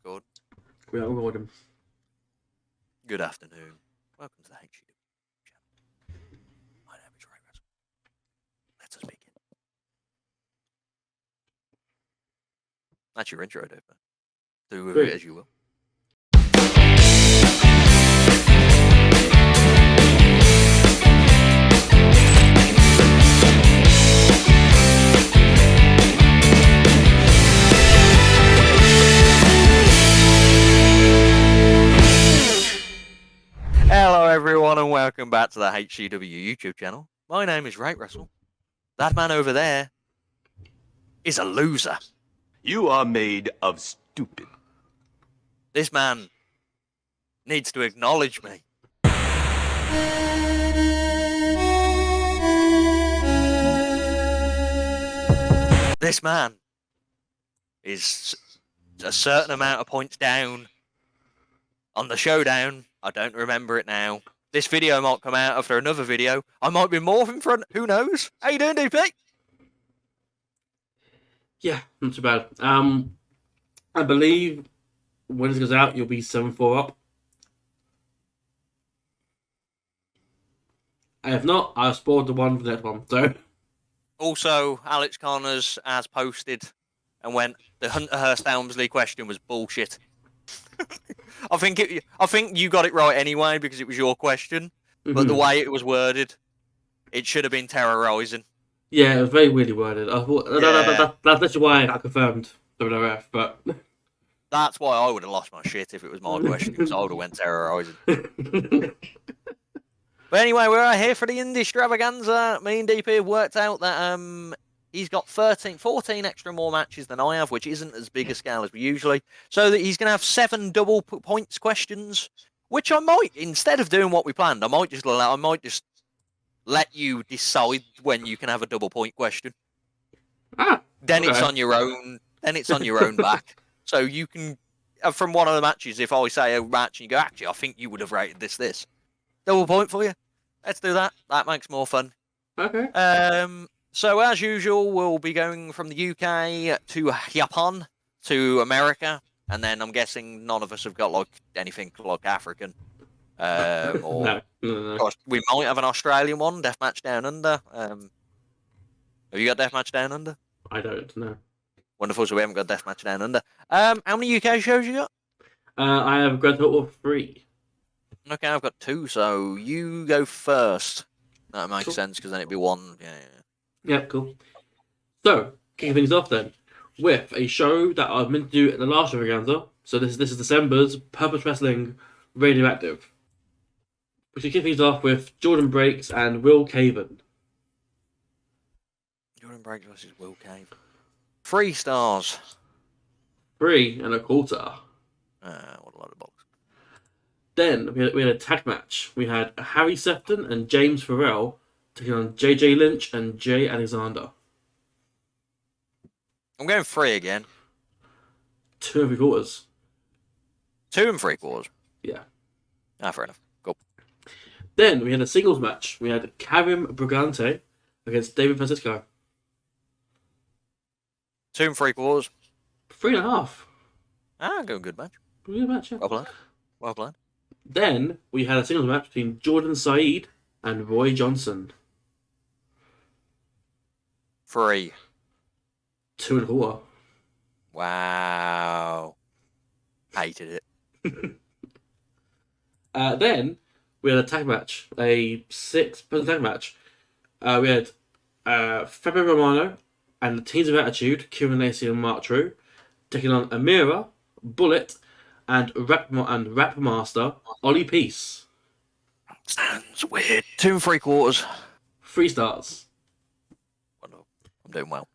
record. We are recording. Good afternoon. Welcome to the HCW channel. My name is RateWrestle. Let us begin. That's your intro, Dave. Do with it as you will. Hello everyone and welcome back to the HCW YouTube channel. My name is RateWrestle. That man over there is a loser. You are made of stupid. This man needs to acknowledge me. This man is a certain amount of points down on the showdown. I don't remember it now. This video might come out after another video. I might be more in front. Who knows? How you doing, DP? Yeah, not too bad. I believe when this goes out, you'll be 7-4 up. And if not, I've spoiled the one for the next one. So, Also, Alex Connors has posted and went, the Hunter Hearst Helmsley question was bullshit. I think you got it right anyway because it was your question, but the way it was worded, it should have been terrorizing. Yeah, it was very weirdly worded. I thought, that's literally why I confirmed WWF, but That's why I would have lost my shit if it was my question, because I would have went terrorizing. But anyway, we're out here for the Indie-Stravaganza. Me and DP have worked out that he's got 14 extra more matches than I have, which isn't as big a scale as we usually. So that he's going to have 7 double points questions, which I might, instead of doing what we planned, I might just let you decide when you can have a double point question. Then it's on your own. Then it's on your own back. So you can, from one of the matches, if I say a match and you go, actually, I think you would have rated this. Double point for you. Let's do that. That makes more fun. okay. So as usual, we'll be going from the UK to Japan to America, and then I'm guessing none of us have got like anything like African. Or No. we might have an Australian one, Deathmatch Down Under. Have you got Deathmatch Down Under? I don't know. Wonderful. So we haven't got Deathmatch Down Under. How many UK shows you got? I have a grand total of 3. Okay, I've got 2. So you go first. That makes Cool. sense because then it'd be 1. Yeah. Yep, cool. So, kicking things off then, with a show that I was meant to do at the last Stravaganza. So this is December's Purpose Wrestling Radioactive. We should kick things off with Jordan Breaks and Will Caven. Jordan Breaks versus Will Cave. 3 stars. 3 1/4. What a lot of box. Then we had a tag match. We had Harry Sefton and James Farrell taking on JJ Lynch and Jay Alexander. I'm going 3 again. 2 3/4. 2 3/4. Yeah. Fair enough. Cool. Then we had a singles match. We had Karim Brigante against David Francisco. 2 3/4. 3.5. Good match. Good match, yeah. Well played. Then we had a singles match between Jordan Said and Roy Johnson. 3. 2 1/4. Wow. Hated it. Then we had a tag match, a 6-person tag match. We had Fabio Romano and the Teams of Attitude, Kieran Lacey and Mark True, taking on Amira, Bullet, and Rap Master Ollie Peace. Sounds weird. 2 3/4. 3 stars. Oh, no. I'm doing well.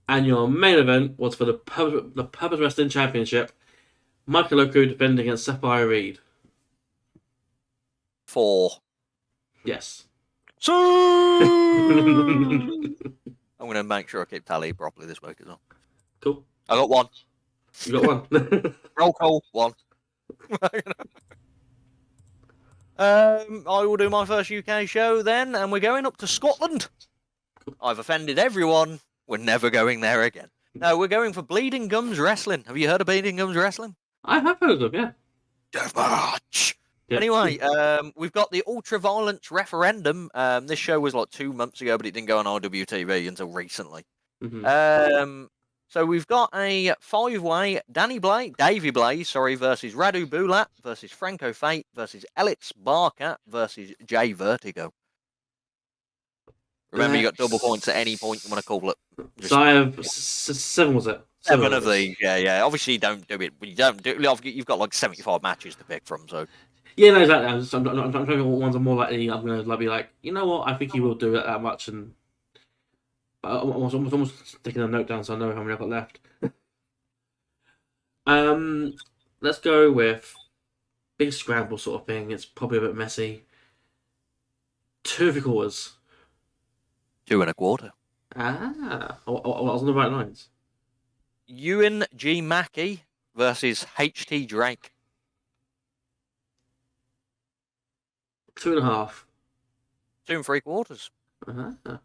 And your main event was for the Purpose Wrestling Championship. Michael Oko defending against Sapphire Reed. 4. Yes. So I'm going to make sure I keep tally properly this week as well. Cool. I got 1. You got 1. Roll call 1. I will do my first UK show then, and we're going up to Scotland. I've offended everyone. We're never going there again. No, we're going for Bleeding Gums Wrestling. Have you heard of Bleeding Gums Wrestling? I have heard of them, yeah. Deathmatch. Yeah. Anyway, we've got the ultra-violence referendum. This show was like 2 months ago, but it didn't go on RWTV until recently. Mhm. So we've got a 5-way Davey Blaze, versus Radu Bulat versus Franco Fate versus Elix Barker versus Jay Vertigo. Remember, you got double points at any point you want to call it. So I have 7, was it? 7 of these, yeah. Obviously, you don't do it. You don't do. You've got like 75 matches to pick from, so. Yeah, no, exactly. I'm trying to think what ones are more likely. I'm going to be like, you know what? I think he will do it that much, and I'm almost taking a note down so I know how many I've got left. Let's go with big scramble sort of thing. It's probably a bit messy. 2 3/4. 2 1/4. I was on the right lines. Ewan G. Mackey versus HT Drake. 2.5. 2 3/4. Uh-huh. I'm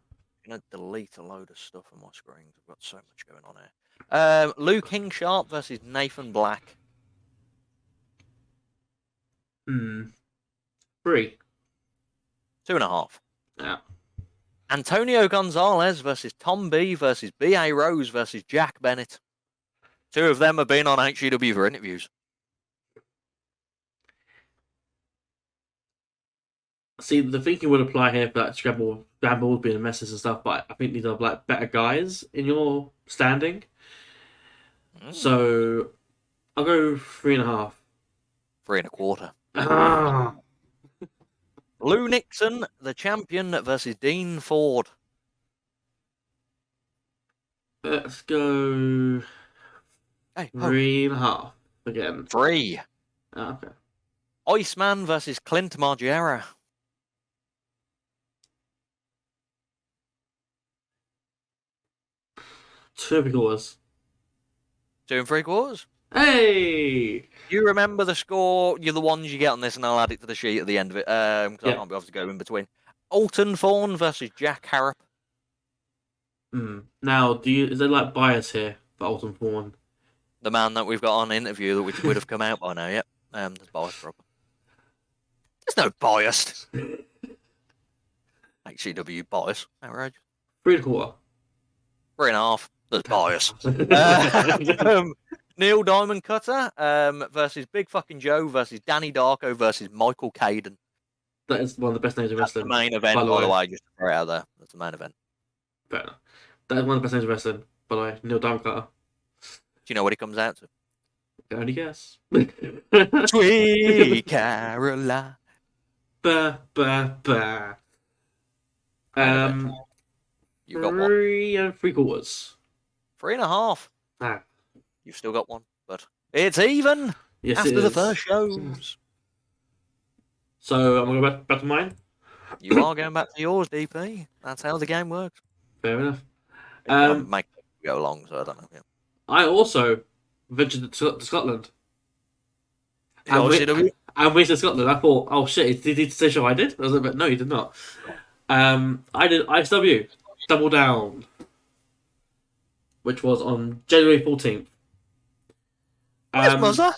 gonna delete a load of stuff on my screen. I've got so much going on here. Luke Hingsharp versus Nathan Black. 3. 2.5. Yeah. Antonio Gonzalez versus Tom B versus B.A. Rose versus Jack Bennett. 2 of them have been on HCW for interviews. See, the thinking would apply here for that scramble being messes and stuff, but I think these are like better guys in your standing. So I'll go 3.5. 3 1/4. Ah. Lou Nixon, the champion, versus Dean Ford. Let's go 3.5 again. 3. Okay. Iceman versus Clint Margera. 2 3/4. 2 3/4. Hey! You remember the score? You're the ones you get on this, and I'll add it to the sheet at the end of it. Because I can't be able to go in between. Alton Thorne versus Jack Harrop. Now, is there like bias here for Alton Thorne? The man that we've got on interview, which would have come out by now. Yep. There's bias problem. There's no bias. HCW bias. Outrageous. 3 1/4. 3.5. There's bias. Neil Diamond Cutter versus Big Fucking Joe versus Danny Darko versus Michael Caden. That is one of the best names of That's wrestling. the main event, by the way. Just to throw it out there. That's the main event. Fair enough. That is one of the best names of wrestling, by the way. Neil Diamond Cutter. Do you know what he comes out to? Can only guess. Sweet Caroline. Ba ba ba. You've got one. 3 3/4. 3.5. Ah. You've still got one, but it's even Yes, after the first shows. So I'm gonna go back to mine. You are going back to yours, DP. That's how the game works. Fair enough. Make it go along, so I don't know. Yeah. I also ventured to Scotland. Oh, And we to Scotland. I thought, oh shit, did he say show I did? I was like, but no, he did not. I did HCW Double Down, which was on January 14th. Where's Muzzer?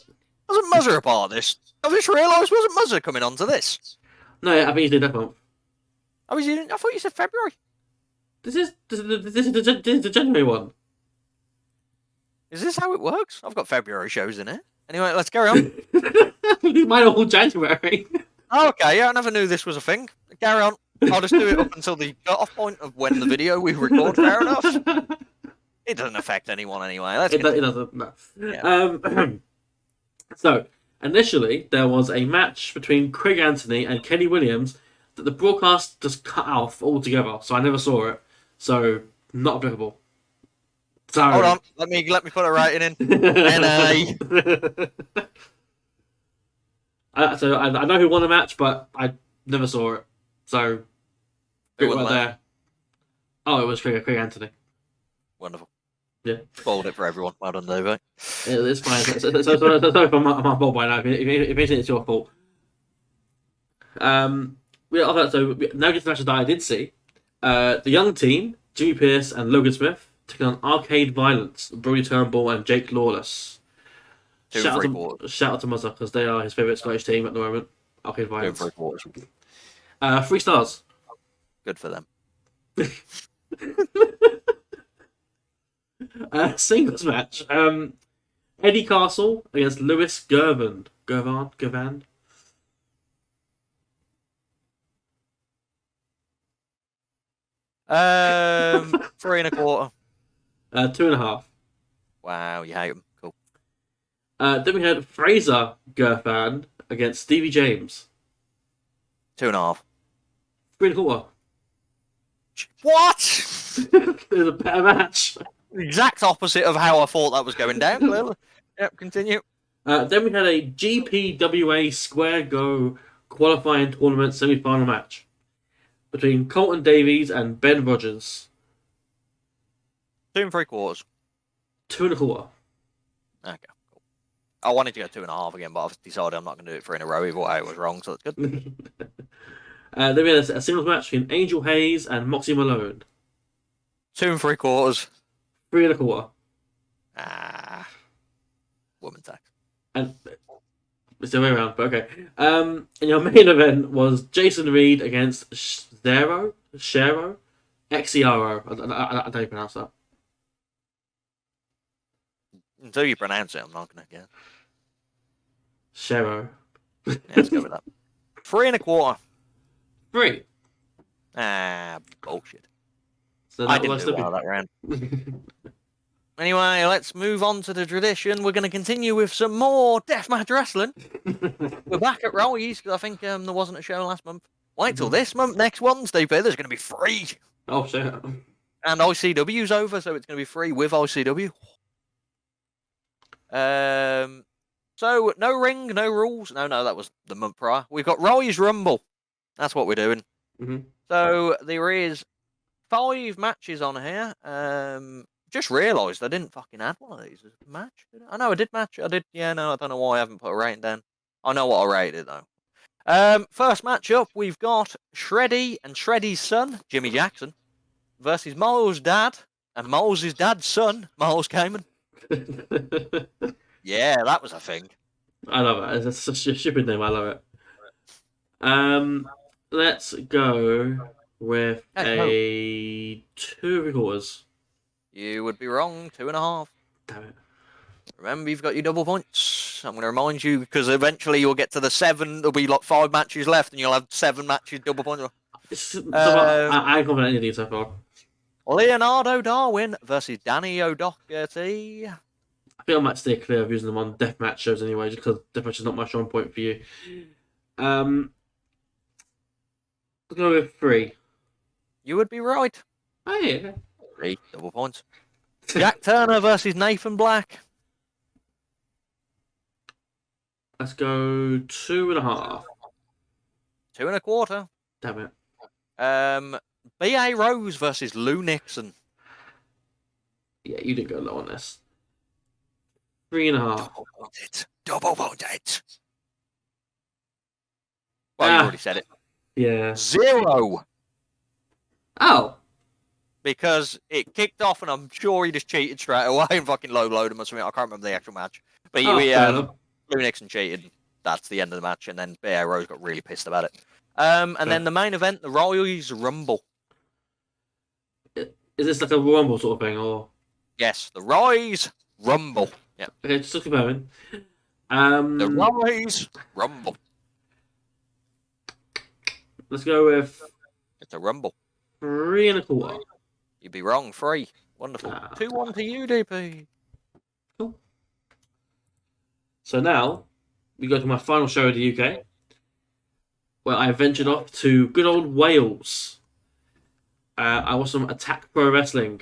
Wasn't Muzzer a part of this? I just realised wasn't Muzzer coming on to this? No, I think he did that month. I thought you said February. This is the January one. Is this how it works? I've got February shows in it. Anyway, let's carry on. Mine are all January. Oh, okay, yeah, I never knew this was a thing. Carry on. I'll just do it up until the cut-off point of when the video we record. Fair enough. It doesn't affect anyone anyway. It doesn't. No. Yeah. So initially there was a match between Craig Anthony and Kenny Williams that the broadcast just cut off altogether, so I never saw it. So not applicable. So hold on, let me put a rating in. NA. So I know who won the match, but I never saw it. So Who right won there. Oh, it was Craig Anthony. Wonderful. Yeah. Spoiled it for everyone. Well done, David. It's fine. So if I'm on fault by now. If it's your fault. So now get to the matches that I did see. The young team, Jimmy Pierce and Logan Smith, taking on Arcade Violence, Brody Turnbull and Jake Lawless. Two and three quarters. Shout out to Muzza, because they are his favourite Scottish team at the moment. Arcade Two and Violence. three quarters. 3 stars. Good for them. Singles match. Eddie Castle against Lewis Gervan. Gervan. Three and a quarter. 2.5. Wow, you hate them. Cool. Then we had Fraser Gervan against Stevie James. 2.5. 3.25. What? It was a better match. Exact opposite of how I thought that was going down, clearly. Yep, continue. Then we had a GPWA Square Go qualifying tournament semi-final match between Colton Davies and Ben Rogers. 2 and three quarters. 2.25. Okay, cool. I wanted to go 2.5 again, but I've decided I'm not going to do it 3 in a row. Either way, it was wrong, so that's good. Then we had a singles match between Angel Hayes and Moxie Malone. 2 and three quarters. 3.25. Woman tax. And it's the way around, but okay. And your main event was Jason Reed against Shero? Xero? I don't know how you pronounce that. Until you pronounce it, I'm not going to get. Shero. Yeah, let's go with that. 3 and a quarter. 3. Bullshit. So I that didn't was do well that round. Anyway, let's move on to the tradition. We're going to continue with some more deathmatch wrestling. We're back at Rowley's because I think there wasn't a show last month. Wait till this month, next Wednesday, there's going to be free. Oh, shit. And ICW's over, so it's going to be free with ICW. So, no ring, no rules. No, that was the month prior. We've got Rowley's Rumble. That's what we're doing. Mm-hmm. So, there is 5 matches on here. Just realised I didn't fucking add one of these as a match. I know I did match. I did. Yeah, no, I don't know why I haven't put a rating down. I know what I rated though. First match up, we've got Shreddy and Shreddy's son, Jimmy Jackson, versus Miles' dad and Miles' dad's son, Miles Kamen. Yeah, that was a thing. I love it. It's such a stupid name. I love it. Let's go with a 2.75. You would be wrong. 2.5. Damn it. Remember, you've got your double points. I'm going to remind you because eventually you'll get to the 7. There'll be like 5 matches left, and you'll have 7 matches double points. I ain't confident in any of these so far. Leonardo Darwin versus Danny O'Doherty. I think I might stay clear of using them on deathmatch shows anyway, just because deathmatch is not my strong point for you. Let's go with 3. You would be right. Oh, yeah. 3 double points. Jack Turner versus Nathan Black. Let's go 2.5. 2.25. Damn it. B.A. Rose versus Lou Nixon. Yeah, you did go low on this. 3.5. Double pointed. Double pointed. Well, you already said it. Yeah. 0. Oh. Because it kicked off, and I'm sure he just cheated straight away and fucking low-loaded him or something. I can't remember the actual match. But Lou Nixon cheated. That's the end of the match, and then B.A. Rose got really pissed about it. And then the main event, the Royals Rumble. Is this like a Rumble sort of thing, or? Yes, the Royals Rumble. Yeah. Okay, just look about it. The Royals Rumble. Let's go with It's a Rumble. 3.25. You'd be wrong. 3. Wonderful. 2-1 to you, DP. Cool. So now, we go to my final show in the UK, where I ventured off to good old Wales. I watched some Attack Pro Wrestling.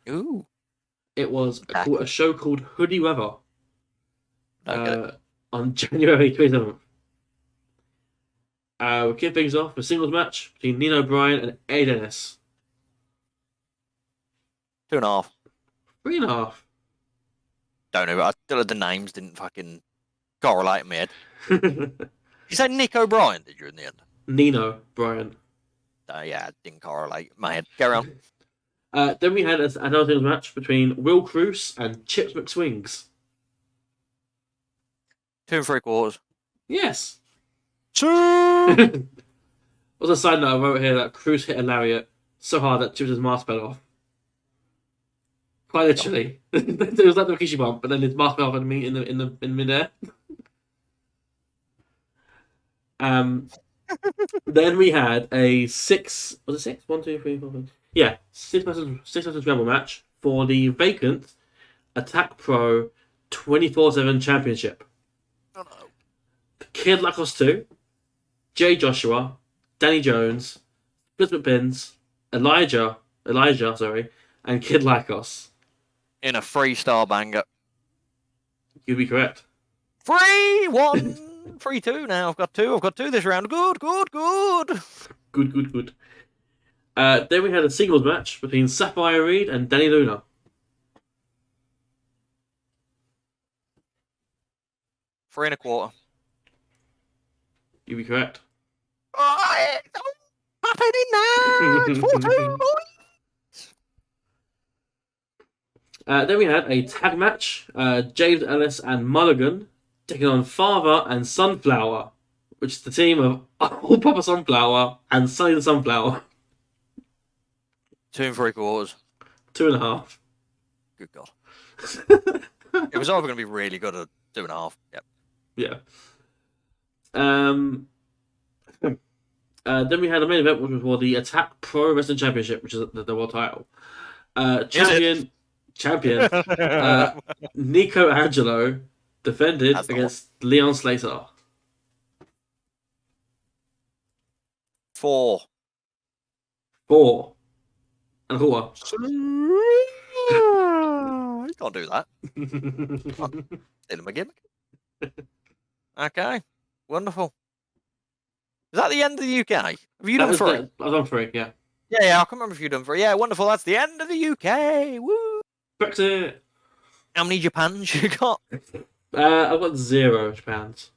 Ooh. It was a show called Hoodie Weather on January 27th. We kick things off with a singles match between Nino Bryan and Eddie Dennis. 2.5. 3.5. Don't know. The names didn't fucking correlate in my head. You said Nick O'Brien, did you, in the end? Nino Bryan. Yeah, it didn't correlate in my head. Carry on. Then we had another singles match between Will Cruz and Chips McSwings. 2 3/4. Yes. 2. Also, a side note, I wrote here that Cruz hit a lariat so hard that Jupiter's mask fell off. Quite literally. It was like the Rikishi bump, but then his mask fell off in midair. Then we had a 6. Was it 6? 1, 2, 3, 4, 5. Yeah, 6 person travel match for the vacant Attack Pro 24/7 Championship. Oh, no. Kid Lacos 2, Jay Joshua, Danny Jones, Split Pins, Elijah, and Kid Lacos. In a 3-star banger. You'd be correct. 3-1. 3-2 now. I've got two this round. Good. Good. Then we had a singles match between Sapphire Reed and Danny Luna. Three and a quarter. You'd be correct. Oh, it's happening now. It's 4-2. Then we had a tag match. James Ellis and Mulligan taking on Father and Sunflower, which is the team of All Papa Sunflower and Sunny the Sunflower. 2 3/4. 2.5. Good God. It was either going to be really good or 2.5. Yep. Yeah. Then we had a main event, which was for the Attack Pro Wrestling Championship, which is the world title. Champion Nico Angelo defended against Leon Slater. 4. 4 and a quarter. You can't do that. Did him a gimmick. Okay. Wonderful. Is that the end of the UK? Have you done 3? I was on 3, yeah. Yeah, I can't remember if you've done 3. Yeah, wonderful. That's the end of the UK. Woo! Brexit. How many Japans you got? I've got 0 Japans.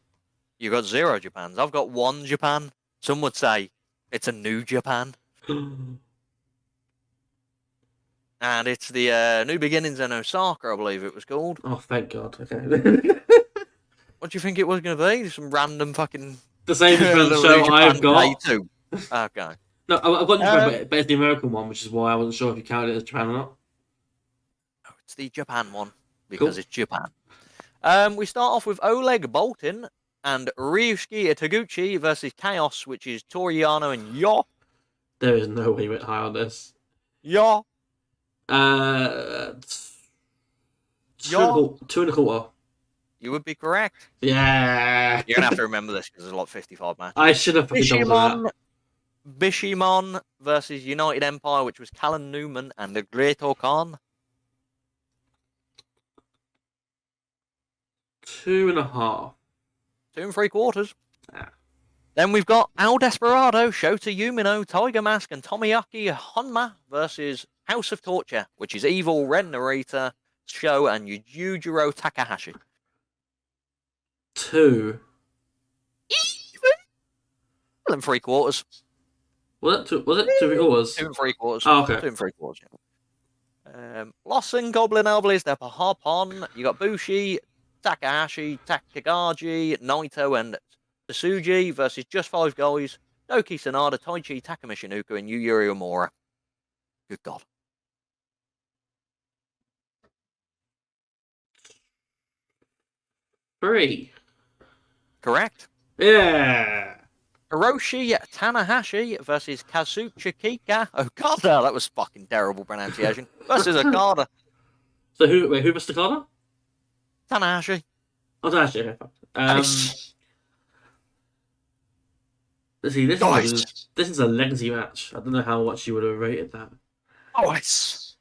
You got 0 Japans. I've got 1 Japan. Some would say it's a new Japan. And it's the New Beginnings in Osaka, I believe it was called. Oh, thank God. Okay. What do you think it was going to be? Some random fucking... The same Japan show I've got. Okay. No, I've got Japan, but it's the American one, which is why I wasn't sure if you counted it as Japan or not. No, it's the Japan one, because it's Japan. We start off with Oleg Boltin and Ryusuke Taguchi versus Chaos, which is Toriano and Yo. There is no way you went high on this. Yo. 2 and a quarter. You would be correct. Yeah. You're going to have to remember this because there's a lot of 55 matches. I should have fucking done that. Bishimon versus United Empire, which was Callan Newman and the Great Okan. 2.5. 2 3/4. Yeah. Then we've got Al Desperado, Shota Umino, Tiger Mask, and Tomoyaki Honma versus House of Torture, which is Evil, Ren Narita, Sho, and Yujiro Takahashi. 2. And 3/4. Was it 2 3/4? 2 3/4. Oh, okay. 2 3/4. Yeah. Lawson, Goblin Elbows, they're hop on. You got Bushi, Takahashi, Takagaji, Naito, and Tsuji versus Just 5 Guys, Doki Sanada, Taichi, Takumi Shinuka, and Yuri Omura. Good God. Three. Correct. Yeah. Hiroshi Tanahashi versus Kazuchika Okada. That was fucking terrible pronunciation. Versus Okada. So who was Okada? Tanahashi. Oh, Tanahashi. Okay. Nice. Let's see, this Nice. is a legacy match. I don't know how much you would have rated that. Nice.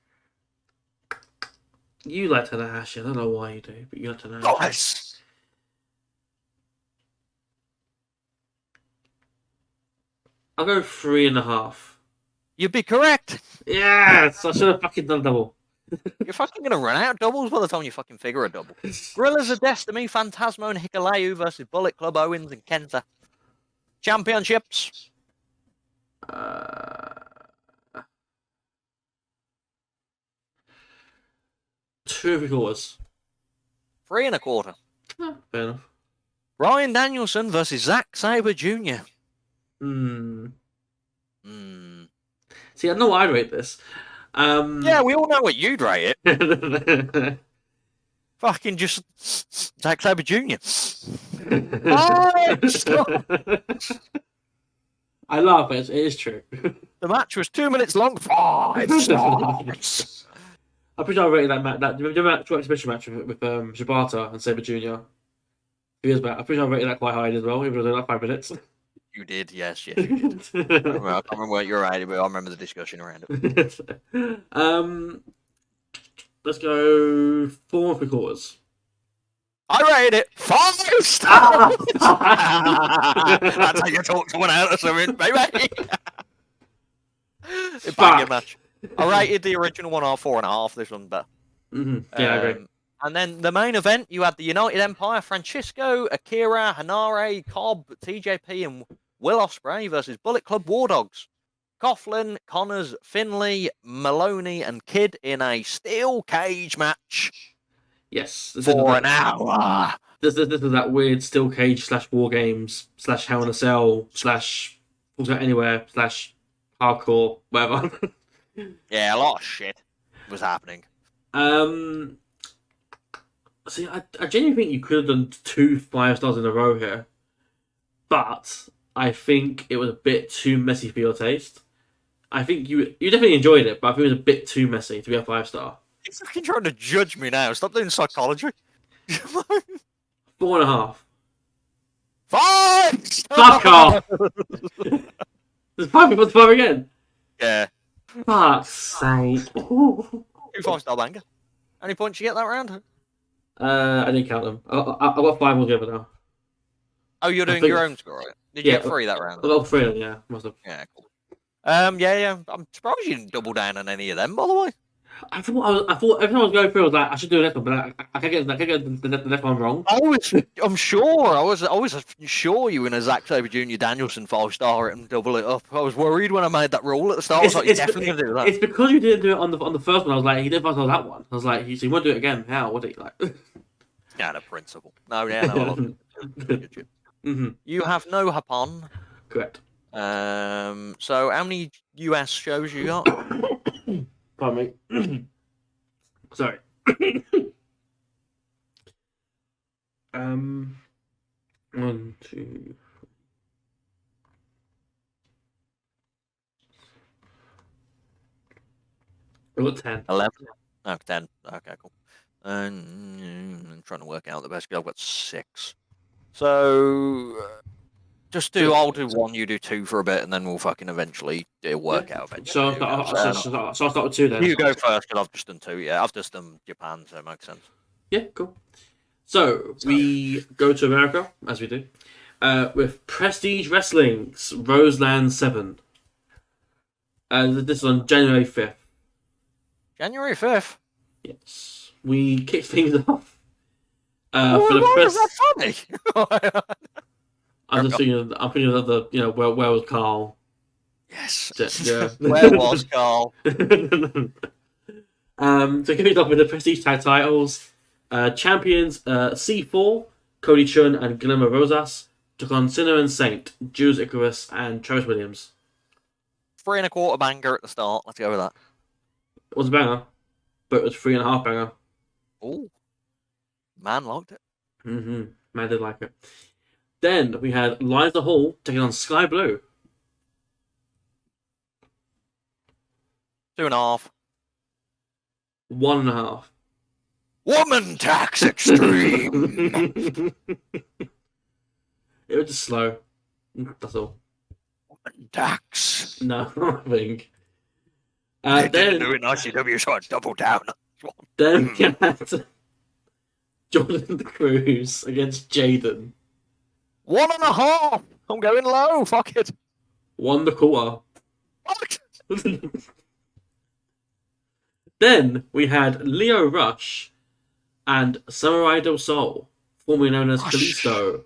You like Tanahashi. I don't know why you do, but you like Tanahashi. Nice. I'll go 3.5. You'd be correct. Yes! I should have fucking done double. You're fucking going to run out of doubles by the time you fucking figure a double. Gorillas of Destiny, Phantasmo, and Hikuleu versus Bullet Club, Owens, and Kenta. Championships. 2 3/4. 3 1/4. Fair enough. Bryan Danielson versus Zack Sabre Jr. Hmm. Hmm. See, I know I'd rate this. Yeah, we all know what you'd rate it. Fucking just Zack Sabre Jr. I laugh, but it is true. The match was 2 minutes long. 5 stars. I'm pretty sure I rated that match. Do you remember that exhibition match with Shibata and Sabre Jr. 2 years back? I'm pretty sure I rated that quite high as well, even though it was only like 5 minutes. You did, yes, you did. I can't remember what you rated, but I remember the discussion around it. Let's go 4.75. I rated it 5 stars. That's how you talk someone out of something, baby. Banging match. I rated the original one 4.5. This one's better. Yeah, I agree. And then the main event, you had the United Empire, Francisco, Akira, Hanare, Cobb, TJP, and Will Ospreay versus Bullet Club War Dogs. Coughlin, Connors, Finlay, Maloney, and Kidd in a steel cage match. Yes. For an hour. This is that weird steel cage / war games / Hell in a Cell / Falls Out Anywhere / hardcore, whatever. Yeah, a lot of shit was happening. See, I genuinely think you could have done 2 5 stars in a row here, but I think it was a bit too messy for your taste. I think you definitely enjoyed it, but I think it was a bit too messy to be a 5 star. You're fucking trying to judge me now. Stop doing psychology. 4.5. 5 stars! Fuck off! There's 5 people to 5 again. Yeah. Fuck's sake. 2 5-star banger. How many points you get that round? I didn't count them. I've got 5 altogether now. Oh, you're doing your own score, right? Did you get 3 that round? I got 3 of them, yeah. Must have. Yeah, cool. Yeah. I'm surprised you didn't double down on any of them, by the way. I thought every time I was going through, I was like, I should do the next one, but I can't get the next one wrong. I'm sure. I was sure you were in a Zack Sabre Jr. Danielson 5-star it and double it up. I was worried when I made that rule at the start. I was like, you're definitely going to do that. It's because you didn't do it on the first one. I was like, he did pass on that one. I was like, so you won't do it again. How? What are you like? Yeah, the principle. No. You have no Hapon. Correct. So how many US shows you got? Pardon me. Sorry. 1, 2. I got 10. 11. No, 10. Okay, cool. I'm trying to work out the best because I've got 6. So I'll do 1, you do 2 for a bit, and then we'll fucking eventually work out eventually. So I'll start with 2 then. You go first because I've just done 2. Yeah, I've just done Japan, so it makes sense. Yeah, cool. So we go to America, as we do, with Prestige Wrestling's Roseland 7. This is on January 5th. January 5th? Yes. We kick things off. For the first... Is that funny? I'm thinking of the, where was Carl? Yes. Yeah. Where was Carl? So kicking off with the Prestige Tag Titles. Champions C4, Cody Chun and Guillermo Rosas took on Sinner and Saint, Jules Icarus and Travis Williams. 3 1/4 banger at the start. Let's go with that. It was a banger, but it was 3.5 banger. Oh, man liked it. Man did like it. Then we had Liza Hall taking on Sky Blue. 2.5. 1.5. Woman tax extreme. It was just slow. That's all. Woman tax. No, I think. They didn't do it in ICW, so I double down. Then we had Jordan Cruz against Jaden. 1.5. I'm going low. Fuck it. 1.25. Fuck. Then we had Leo Rush and Samurai Del Sol, formerly known as Kalisto.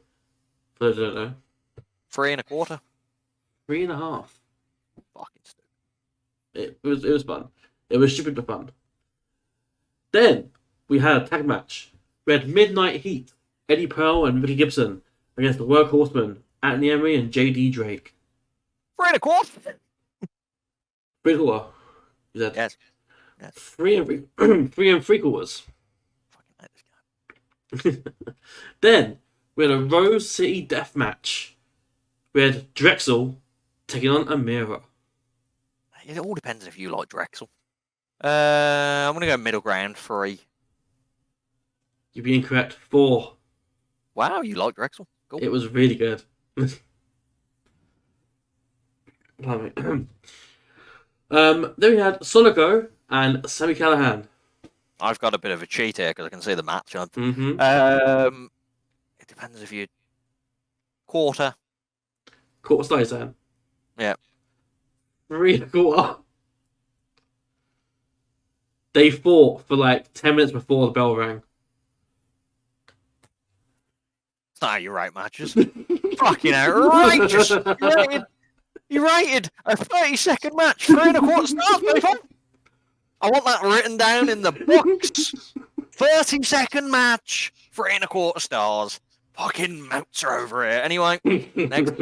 For those who don't know. 3 1/4. 3.5. Fucking stupid. It was fun. It was stupid but fun. Then we had a tag match. We had Midnight Heat, Eddie Pearl and Ricky Gibson against the Workhorsemen, Anthony Emery and JD Drake. 3 1/4. 3/4. Is that Yes. 3 and 3/4? Fucking hate this guy. Then we had a Rose City death match. We had Drexel taking on Amira. It all depends if you like Drexel. I'm gonna go middle ground 3. You'd be incorrect. 4. Wow, you like Drexel? Cool. It was really good. Pardon me. Then we had Solico and Sammy Callahan. I've got a bit of a cheat here because I can see the matchup. Mm-hmm. It depends if you quarter. Quarter slice, Sam. Yeah. 3/4. They fought for like 10 minutes before the bell rang. It's not how you rate matches. Fucking outrageous! You rated a 30-second match, 3 1/4 stars, people! I want that written down in the books. 30-second match, 3 1/4 stars. Fucking mounts are over here. Anyway, next.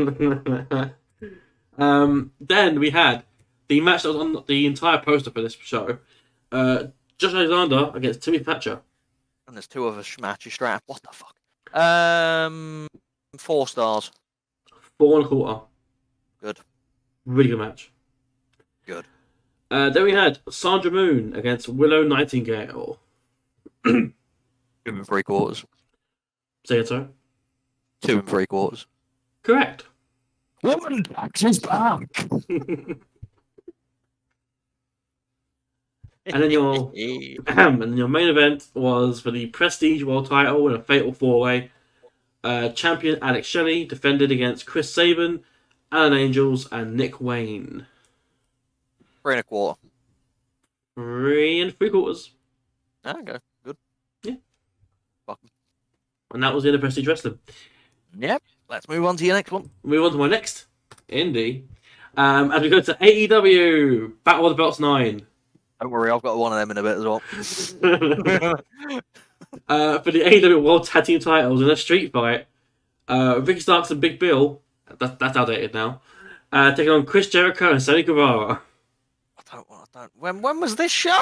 Then we had the match that was on the entire poster for this show. Josh Alexander against Timmy Thatcher. And there's 2 of us matches straight up. What the fuck? 4 stars. 4 1/4. Good. Really good match. Good. Then we had Sandra Moon against Willow Nightingale. 2 3/4. Say it, sorry. 2 3/4. Correct. Woman is back. And then your main event was for the Prestige World Title in a Fatal 4-Way. Champion Alex Shelley defended against Chris Sabin, Alan Angels, and Nick Wayne. 3 1/4. 3 3/4. Okay, good. Yeah. Fuck. And that was the end of Prestige Wrestling. Yep. Let's move on to your next one. Move on to my next indie. As we go to AEW Battle of the Belts 9. Don't worry, I've got one of them in a bit as well. For the AEW World Tag Team titles in a street fight, Ricky Starks and Big Bill, that's outdated now, taking on Chris Jericho and Sammy Guevara. I don't. When was this show?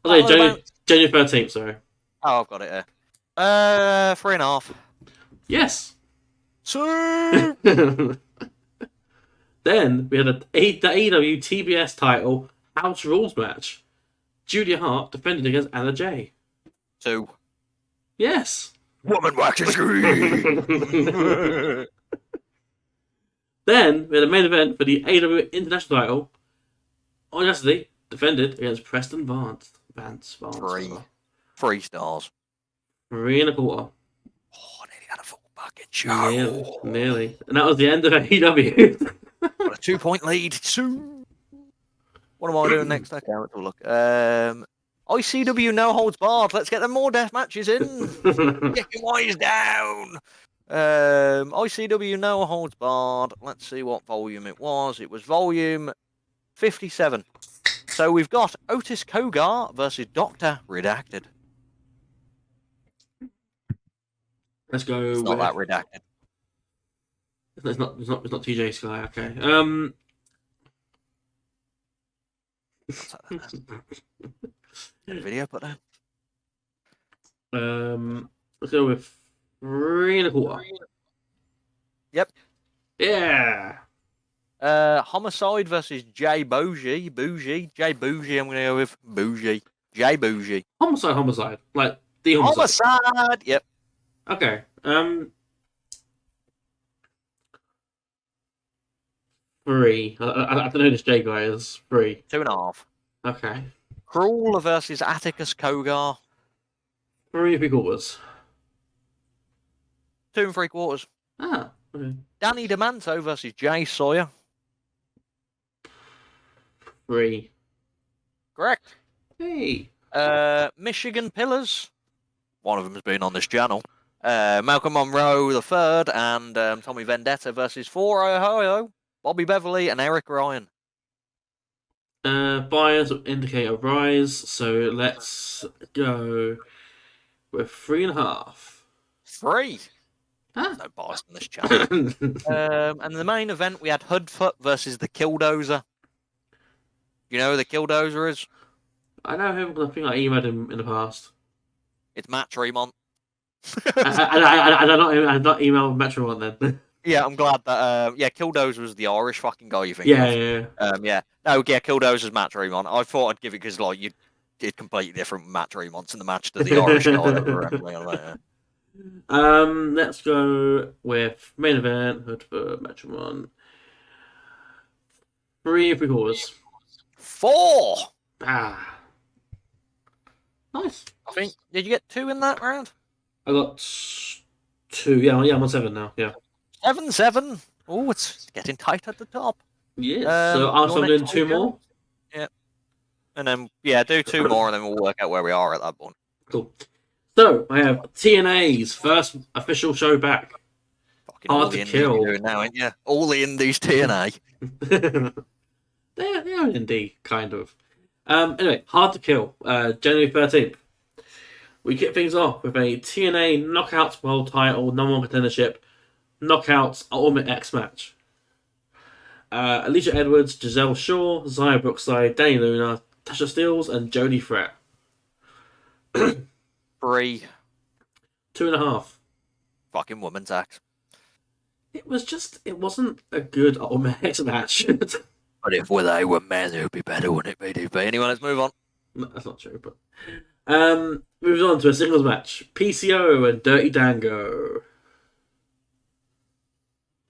January 13th, sorry. Oh, I've got it here. 3 1/2. Yes. So Then we had the AEW TBS title House Rules match. Julia Hart defended against Anna Jay. 2. Yes. Woman waxes green. Then we had a main event for the AEW International title. Audacity defended against Preston Vance. 3 stars. 3 1/4. Oh, I nearly had a full bucket show. Nearly. And that was the end of AEW. Got a 2-point lead. 2. What am I doing next? Okay, let's have a look. ICW No Holds Barred. Let's get them more death matches in. Get your wires down. ICW No Holds Barred. Let's see what volume it was. It was volume 57. So we've got Otis Kogar versus Dr. Redacted. Let's go. It's not that redacted. It's not TJ Sky. Okay. Video put there. Let's go with 3 1/4. Yep. Yeah. Homicide versus Jay Bougie. Jay Bougie, I'm going to go with Bougie. Jay Bougie. Homicide. Like the homicide. Homicide! Yep. Okay. 3. I don't know who this J guy is. 3. 2 1/2. Okay. Cruel versus Atticus Kogar. 3 3/4. 2 3/4. Ah. Okay. Danny DeManto versus Jay Sawyer. 3. Correct. Hey. Michigan Pillars. One of them has been on this channel. Malcolm Monroe the third and Tommy Vendetta versus 4 Ohio. Bobby Beverly and Eric Ryan. Buyers indicate a rise, so let's go with 3 1/2. 3. Ah. No bias on this channel. And the main event, we had Hoodfoot versus the Killdozer. You know who the Killdozer is? I know him because I think I emailed him in the past. It's Matt Tremont. I not emailed Metro then. Yeah, I'm glad that. Yeah, Killdozer was the Irish fucking guy you think. Yeah. Yeah. No, yeah, Killdozer's Matt Tremont. I thought I'd give it because like you did completely different Matt Tremonts in the match to the Irish guy that were like, Let's go with main event. Hood for Metro 3 3/4. 4. Ah, nice. I think. Did you get 2 in that round? I got 2. Yeah, I'm on 7 now. Yeah. 7-7. Oh, it's getting tight at the top. Yeah. So I'm doing 2 more. Yeah. And then do 2 more, and then we'll work out where we are at that point. Cool. So I have TNA's first official show back. Fucking Hard to Kill doing now, ain't you? All the indies TNA. they're an indie kind of. Anyway, Hard to Kill. January 13th. We kick things off with a TNA Knockouts World Title #1 contendership Knockouts Ultimate X match. Alicia Edwards, Giselle Shaw, Xia Brookside, Danny Luna, Tasha Steeles, and Jodie Fret. 3. 2.5. Fucking woman's act. It wasn't a good Ultimate X match. But if they were men, it would be better, wouldn't it, BDP? Anyway, let's move on. No, that's not true, but... moves on to a singles match. PCO and Dirty Dango.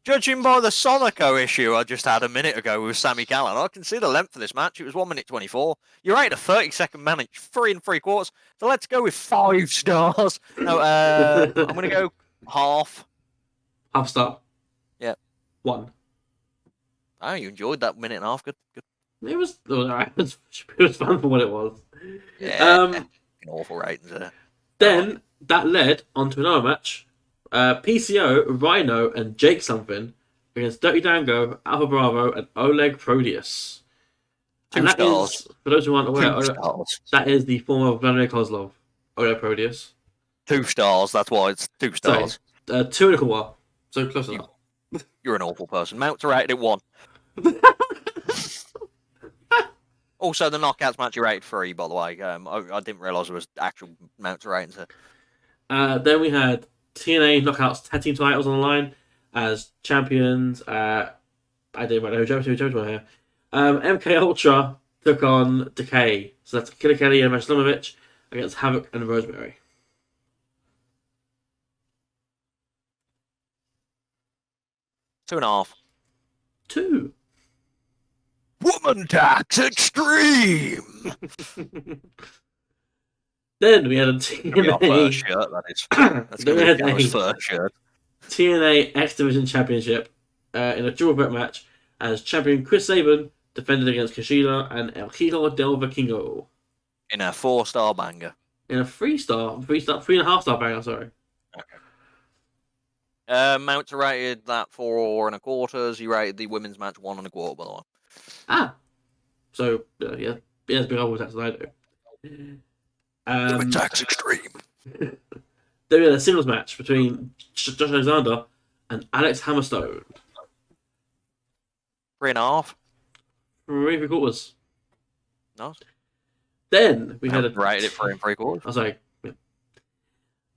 Judging by the Sonico issue I just had a minute ago with Sammy Callan, I can see the length of this match. It was 1 minute 24. You're rated a 30-second match, 3 3/4. So let's go with 5 stars. No, I'm going to go half. Half star. Yeah. 1. Oh, you enjoyed that minute and a half. Good. It was alright. It was fun for what it was. Yeah. Awful ratings there. Then that led onto another match. PCO, Rhino, and Jake something against Dirty Dango, Alpha Bravo, and Oleg Proteus. 2 stars. For those who aren't aware, 2 stars. that is the form of Vladimir Kozlov, Oleg Proteus. 2 stars. That's why it's 2 stars. So, 2.25. So close enough. You're an awful person. Mounts are rated at 1. Also, the Knockouts match you rated 3, by the way. I didn't realise there was actual mounts ratings there. Then we had TNA Knockouts Tag Team titles on the line as champions. I didn't know who champions were here. MK Ultra took on Decay. So that's Killer Kelly and Maslomovich against Havoc and Rosemary. 2.5. 2. Woman Tax Extreme! Then we had a TNA... First shirt, that is. That's going to be Gallows' first shirt. TNA X Division Championship in a dual threat match as champion Chris Sabin defended against Kushida and El Hijo del Vikingo. In a 4-star banger. In a 3.5-star banger, sorry. Okay. Mounts are rated that 4 1/4. He rated the women's match 1 1/4, by the way. Ah. So, yeah, he has big old attacks than I do. Women Tax Extreme. Then we had a singles match between Josh Alexander and Alex Hammerstone. 3.5. 3 3/4. Nice. Then we had rated it 3 3/4. Oh, sorry.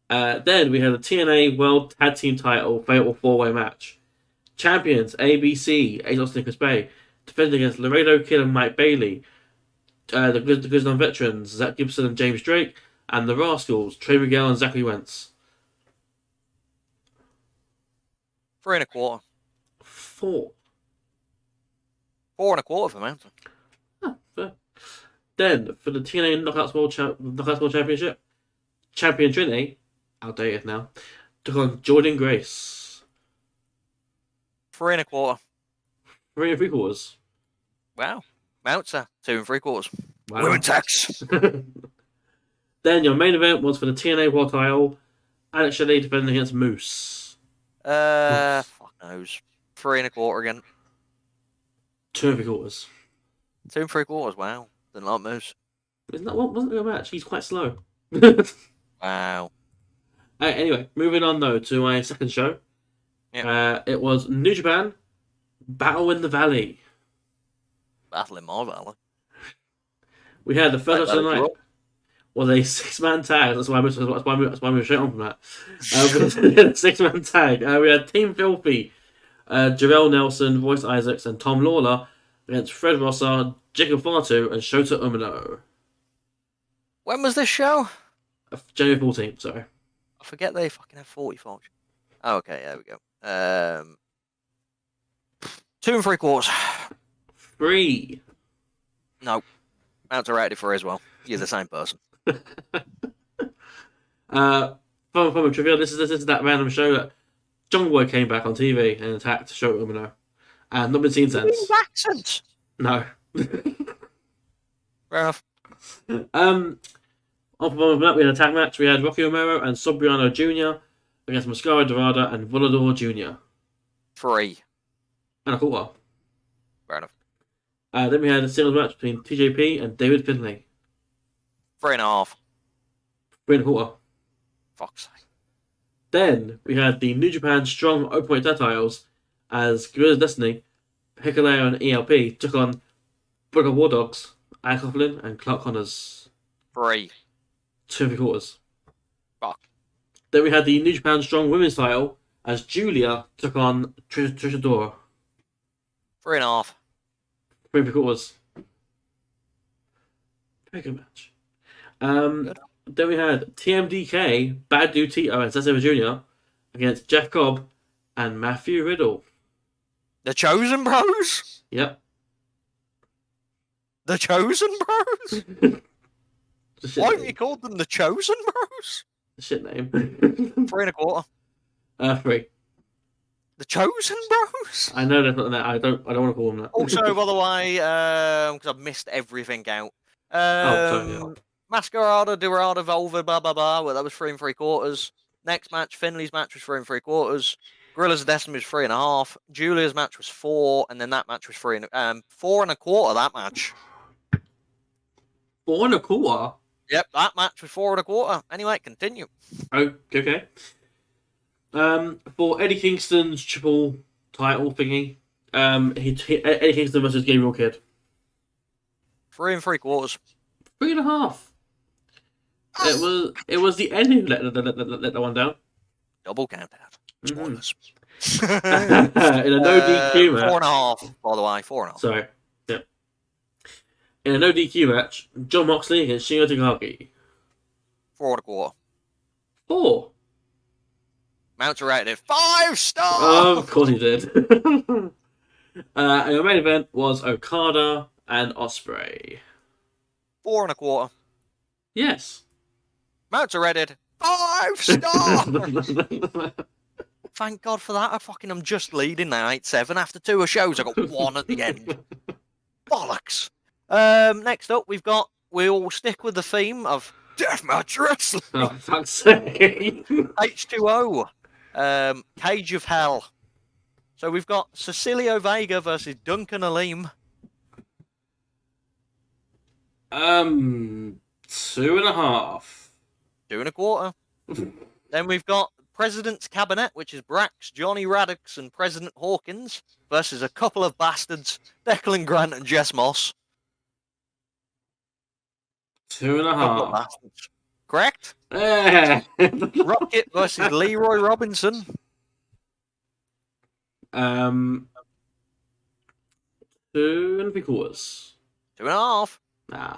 Then we had a TNA World Tag Team Title Fatal 4-Way match. Champions ABC, Ace Austin and Chris Bay, defending against Laredo Kid and Mike Bailey. The Grizzled Veterans, Zach Gibson and James Drake, and the Rascals, Trey Miguel and Zachary Wentz. 3 1/4. 4. 4 1/4 for Mountain. Oh, fair. Then, for the TNA Knockouts World Championship, Champion Trinity, outdated now, took on Jordan Grace. 3 1/4. 3 3/4. Wow. Mounts 2 3/4. Wow. Women Tax. Then your main event was for the TNA World Title, Alex Shelley defending against Moose. Fuck knows. 3 1/4 again. 2 3/4. 2 3/4. Wow. Didn't like Moose. Wasn't a good match. He's quite slow. Wow. Anyway, moving on though to my second show. It was New Japan Battle in the Valley. Battle in my valley. We had the first Like match of the that as night well. was a 6-man tag. That's why I moved straight on from that. We had a 6-man tag. We had Team Filthy, Jarrell Nelson, Royce Isaacs, and Tom Lawler against Fred Rosser, Jacob Fatu, and Shota Umino. When was this show? January 14th, sorry. I forget they fucking have 45. Oh, okay, there we go. 2 3/4. 3. No. Mounts are rated for as well. You're the same person. Fun trivia. This is that random show that Jungle Boy came back on TV and attacked Shota Umino. And not been seen since. His accent. No. Fair enough. On from that, we had a tag match. We had Rocky Romero and Sobriano Jr. against Mascara Dorada and Volador Jr. 3. And a quarter. Fair enough. Then we had a singles match between TJP and David Finlay. 3.5. 3.25. Fuck's sake. Then we had the New Japan Strong Openweight Tag titles as Guerrilla's Destiny, Hikuleo and ELP took on Brooklyn War Dogs, Ike Coughlin and Clark Connors. 3. 2 3/4. Fuck. Then we had the New Japan Strong Women's title as Julia took on Trisha Dora. 3.5. 3 3/4. Very good match. Good. Then we had TMDK, Bad Dude Tito and Sasha Jr. against Jeff Cobb and Matthew Riddle. The Chosen Bros? Yep. The Chosen Bros? The shit Why haven't name. you called them the Chosen Bros? The shit name. 3.25. 3. The Chosen Bros? I know that's not that. I don't want to call them that. Also, by the way, because I've missed everything out. sorry, yeah. Masquerada, Dorada, Volva, blah blah blah. Well, that was 3 3/4. Next match, Finley's match was 3 3/4. Gorilla's Destiny was 3.5. Julia's match was 4, and then that match was 4 1/4. That match. 4 1/4. Yep, that match was 4 1/4. Anyway, continue. Oh, okay. For Eddie Kingston's triple title thingy, Eddie Kingston versus Gabriel Kidd. 3 3/4. 3.5. It was the ending that let that one down. Double count out. Spoilers. In a no DQ match. 4.5. By the way, 4.5. Sorry. Yep. In a no DQ match, John Moxley against Shingo Takagi. 4 1/4. 4. Mounts are rated 5 stars. Oh, of course he did. And your main event was Okada and Ospreay. 4 1/4. Yes. Mounts are rated 5 stars. Thank God for that. I'm just leading now 8-7. After 2 shows, I got 1 at the end. Bollocks. Next up, we'll stick with the theme of deathmatch wrestling. Oh, for fuck's sake. H2O. Cage of Hell. So we've got Cecilio Vega versus Duncan Aleem. 2.5. 2 1/4. Then we've got President's Cabinet, which is Brax, Johnny Radix, and President Hawkins versus a couple of bastards, Declan Grant and Jess Moss. 2.5. Bastards. Correct? Eh. Rocket versus Leroy Robinson. 2 3/4. 2.5. Nah.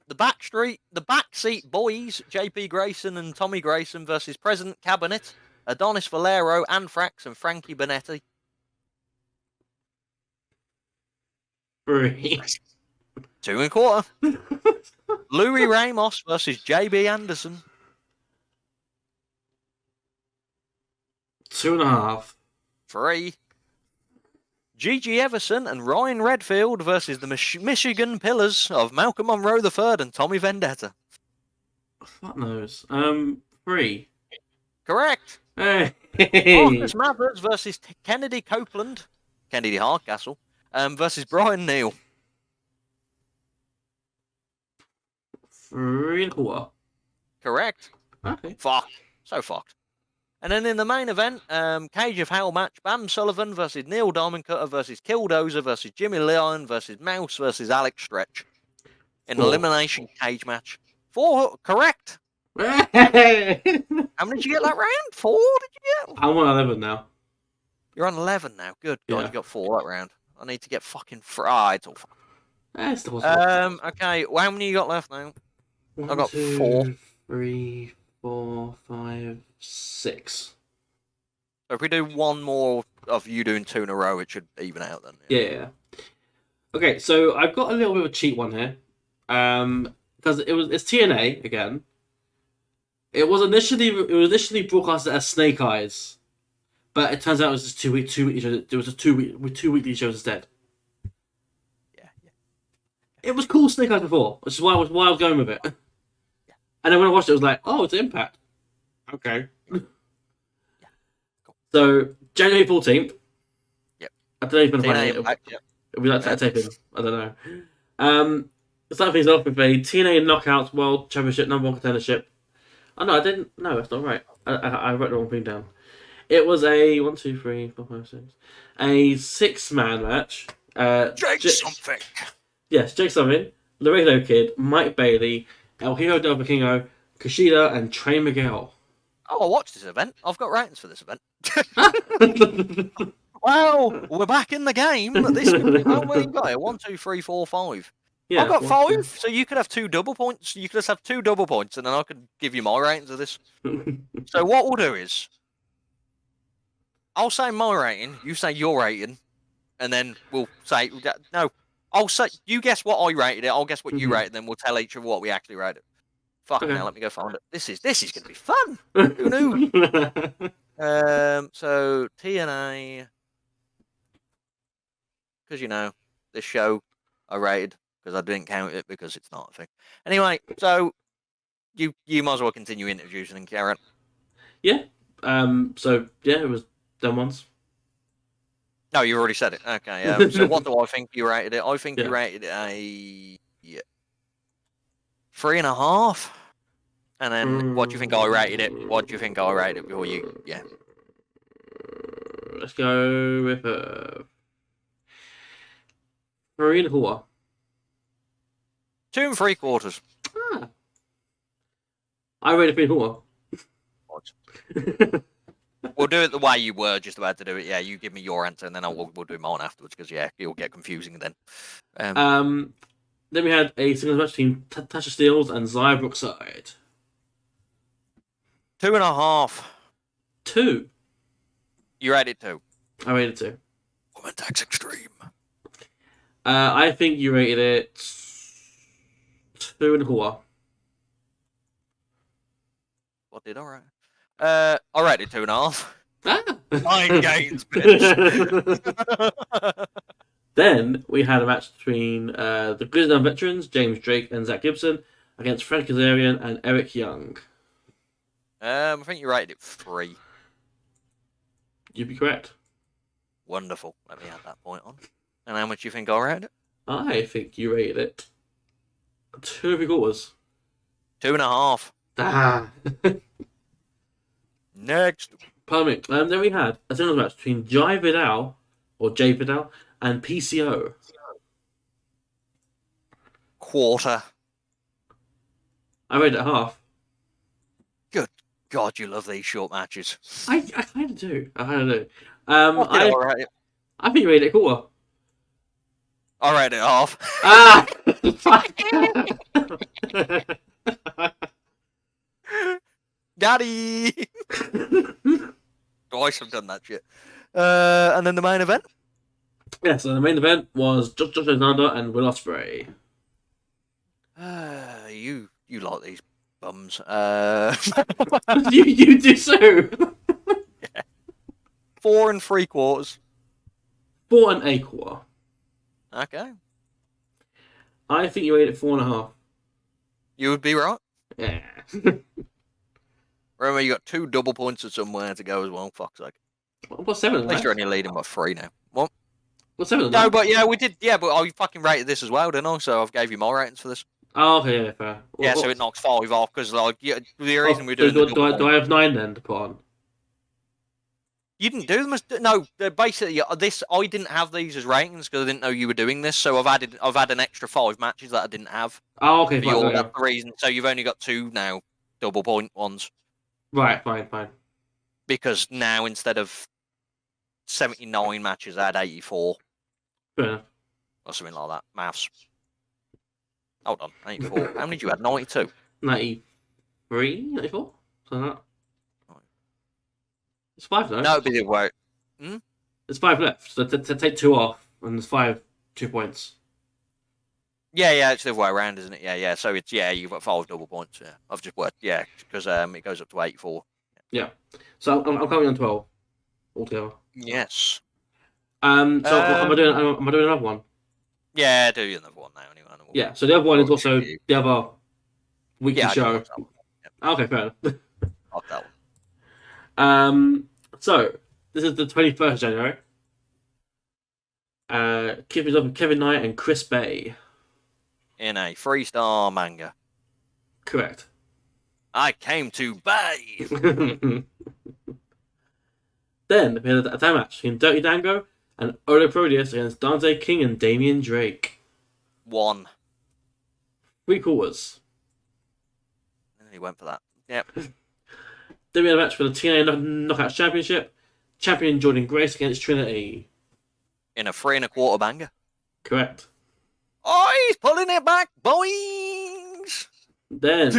The Backseat Boys, JP Grayson and Tommy Grayson versus President Cabinet, Adonis Valero, Anthrax, and Frankie Benetti. 3. 2 1/4. Louis Ramos versus JB Anderson. 2.5. 3. Gigi Everson and Ryan Redfield versus the Michigan Pillars of Malcolm Monroe III and Tommy Vendetta. Fuck knows. 3. Correct. Hey. Marcus Mathers versus Kennedy Copeland, Kennedy Hardcastle, versus Brian Neal. 3 1/4. Correct. Okay. Fuck. So fucked. And then in the main event, Cage of Hell match, Bam Sullivan versus Neil Diamond Cutter versus Killdozer versus Jimmy Leon versus Mouse versus Alex Stretch. In an 4. elimination cage match. 4, correct. I'm How many did you get that round? 4 did you get? on 11 now. You're on 11 now. Good. God, Yeah. you got 4 that round. I need to get fucking fried. It's still possible. Okay. Well, how many you got left now? 1, I got 2, 4. 3, 4, 5, 6. So if we do one more of you doing 2 in a row, it should even out then. Yeah. Okay, so I've got a little bit of a cheat one here. Because it's TNA again. It was initially broadcasted as Snake Eyes, but it turns out it was just two weekly shows. There was a two weekly shows instead. Yeah. It was called Snake Eyes before, which is why I was going with it. And then when I watched it, I was like, oh, it's Impact. Okay. Cool. So January 14th. Yep. I don't know if you're TNA playing Impact, it. It'll be like taping. I don't know. Start things off with a TNA Knockouts World Championship #1 contendership. Oh no, I didn't. No, that's not right. I wrote the wrong thing down. It was a 1, 2, 3, 4, 5, 6. A 6-man match. Jake something. Yes, Jake something. Laredo Kid, Mike Bailey, El Hijo del Vikingo, Kushida, and Trey Miguel. Oh, I watched this event. I've got ratings for this event. Wow, we're back in the game. This could, how many you got here? 1, 2, 3, 4, 5. Yeah, I've got 1, 5, so you could have 2 double points. You could just have 2 double points, and then I could give you my ratings of this. 2. So what we'll do is, I'll say my rating, you say your rating, and then we'll say no. I'll say you guess what I rated it. I'll guess what you rated. Then we'll tell each other what we actually rated. Fuck Okay. now, let me go find it. This is gonna be fun. Who knew? So TNA, because you know this show I rated because I didn't count it because it's not a thing. Anyway, so you might as well continue introducing and Karen. Yeah. So yeah, it was them ones. No, you already said it. Okay. So what do I think you rated it? I think you rated it a 3.5. And then what do you think I rated it? What do you think I rated it before you? Yeah. Let's go with 3.25. 2 3/4. Ah. I rated 3.25. We'll do it the way you were just about to do it. Yeah, you give me your answer, and then we'll do mine afterwards because it'll get confusing then. Then we had a singles match between Tasha Steelz and Xia Brookside. 2.5. 2. You rated 2. I rated 2. Woman Tax Extreme. I think you rated it 2.25. What did I rate? I rated 2.5. Ah. 9 games, bitch. Then we had a match between the Grizzly veterans, James Drake and Zach Gibson, against Frank Kazarian and Eric Young. I think you rated it 3. You'd be correct. Wonderful. Let me add that point on. And how much do you think I rated it? I think you rated it 2.75. 2.5. Ah. Next. Pardon me. Then we had a singles match between Jai Vidal, or Jay Vidal, and PCO. 1/4. I rated it 1/2. Good God, you love these short matches. I kind of do. I kind of do. Alright. I think you rated it 1/4. I rated it 1/2. Ah! Daddy! Twice I've done that shit. And then the main event? Yeah, so the main event was Josh Alexander and Will Ospreay. You like these bums. you do so. 4 3/4. 4.25. Okay. I think you rated it 4.5. You would be right. Yeah. Remember, you got 2 double points of somewhere to go as well. Fuck's sake. What's 7? At least you're only leading by 3 now. What? What's 7? No, but yeah, we did. Yeah, but I fucking rated this as well, didn't I? So I've gave you my ratings for this. Oh, okay, yeah, fair. Yeah, so it knocks 5 off because, like, the reason we're doing do, the do, I, double do I have 9 then to put on? You didn't do them as no. Basically, this I didn't have these as ratings because I didn't know you were doing this. So I've had an extra 5 matches that I didn't have. Oh, okay, fine. That's the reason. So you've only got 2 now, double point ones. Right, fine. Because now instead of 79 matches, I had 84 Fair enough. or something like that. Maths. Hold on, 84. How many did you have? 92. 93, 94? Something like that. It's 5 though. No, it'd be the way. There's 5 left. So to take 2 off, and there's 2 points. Yeah, it's the other way around, isn't it? Yeah. So it's you've got 5 double points. Yeah, I've just worked. Yeah, because it goes up to 84. Yeah. So I'm coming on 12 altogether. Yes. So am I doing another one? Yeah, do another one now anyway. Yeah. So the other one is also the other weekly show. Yep. Okay, fair enough. I'll that one. So this is the 21st of January. Keeping up with Kevin Knight and Chris Bay. In a 3-star manga. Correct. I came to bay. Then we had a time match between Dirty Dango and Olo Proteus against Dante King and Damian Drake. 1. 3 quarters. And he went for that. Yep. Then we had a match for the TNA Knockouts Championship. Champion Jordan Grace against Trinity. In a 3 1/4 banger. Correct. Oh, he's pulling it back, boys. Then